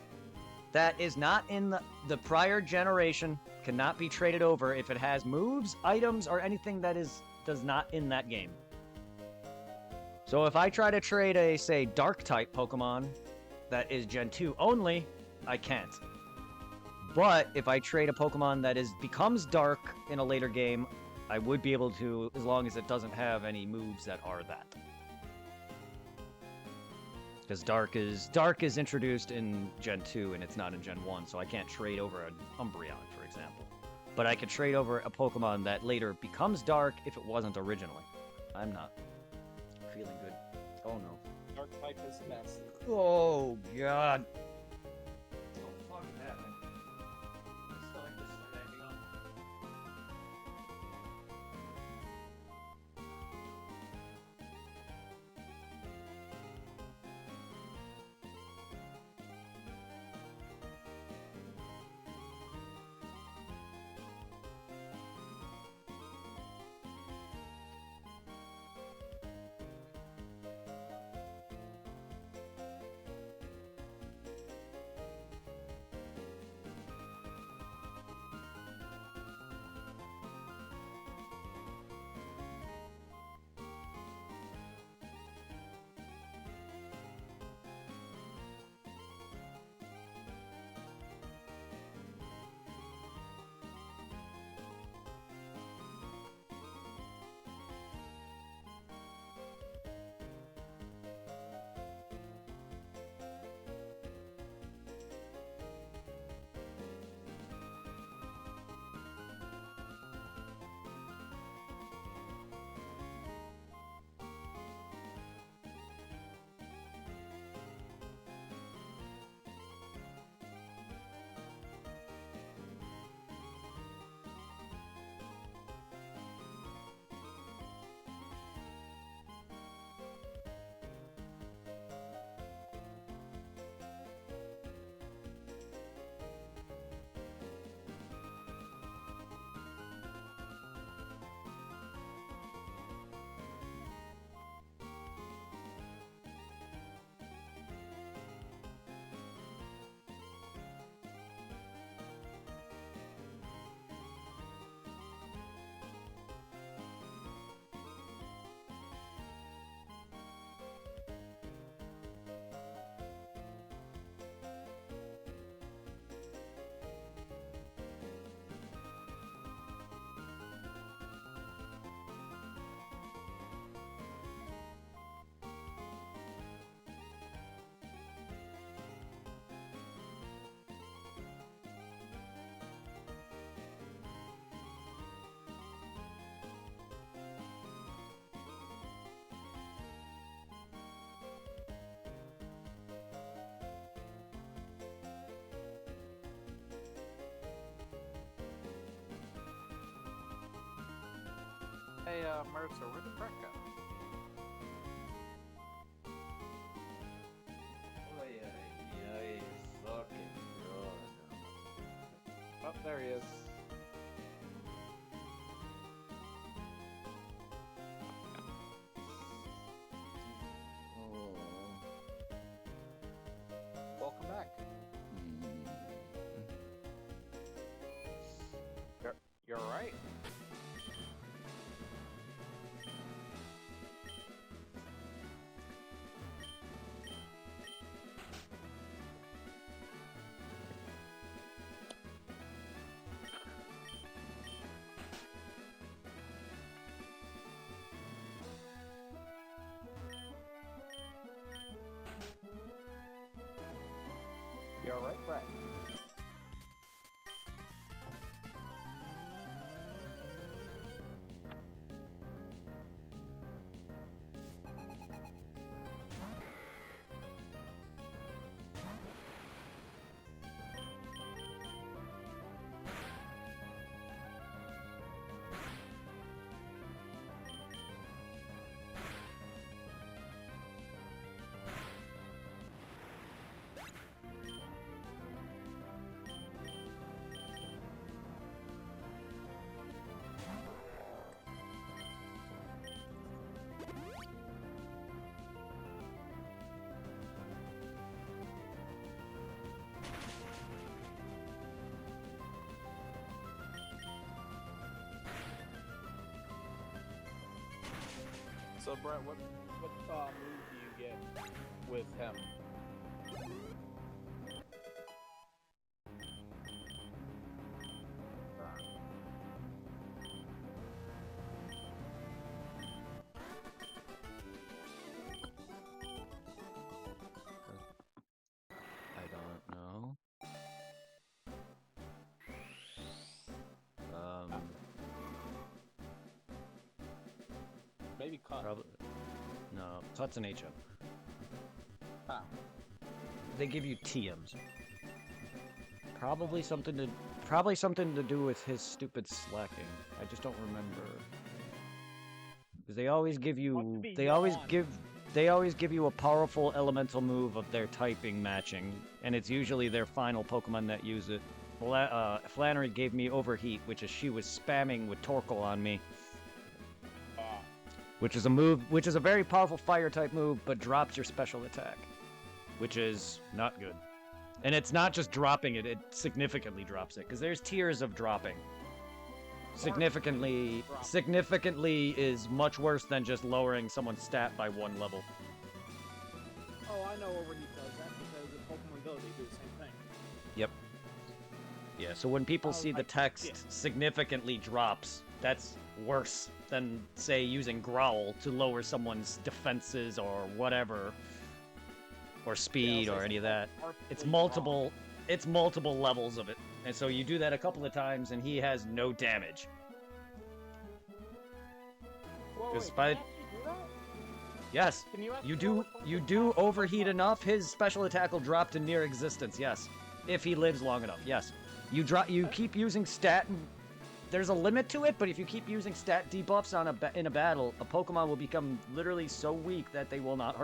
that is not in the prior generation cannot be traded over if it has moves, items, or anything that does not in that game. So if I try to trade a, say, Dark type Pokemon that is Gen 2 only, I can't. But if I trade a Pokemon that becomes Dark in a later game, I would be able to, as long as it doesn't have any moves that are that. Because Dark is introduced in Gen 2 and it's not in Gen 1, so I can't trade over an Umbreon, for example. But I could trade over a Pokemon that later becomes Dark if it wasn't originally. I'm not feeling good. Oh no. Dark type is best. Oh god. Oh fuck that, man. My stomach just started acting up. Hey, Mercer, where'd the Brett go? Oh, there he is. Welcome back. You're right. You're right, Brett. So Brett, what move do you get with him? I don't know. Maybe cut. Probably. No, Tut's an HM. Ah. They give you TMs. Probably something to do with his stupid slacking. I just don't remember. Because they always give you they always give you a powerful elemental move of their typing matching, and it's usually their final Pokemon that use it. Flannery gave me Overheat, which is she was spamming with Torkoal on me. Which is a very powerful fire type move, but drops your special attack, which is not good. And it's not just dropping it, it significantly drops it, because there's tiers of dropping. Significantly is much worse than just lowering someone's stat by 1 level. Oh, I know Overheat does that because in Pokemon Go they do the same thing. Yep. Yeah, so when people see the text significantly drops, that's worse than, say, using Growl to lower someone's defenses or whatever, or speed or any of that. It's multiple levels of it. And so you do that a couple of times and he has no damage. Because by yes, you do overheat enough, his special attack will drop to near existence. Yes, if he lives long enough. Yes, you keep using stat. There's a limit to it, but if you keep using stat debuffs in a battle, a Pokemon will become literally so weak that they will not hurt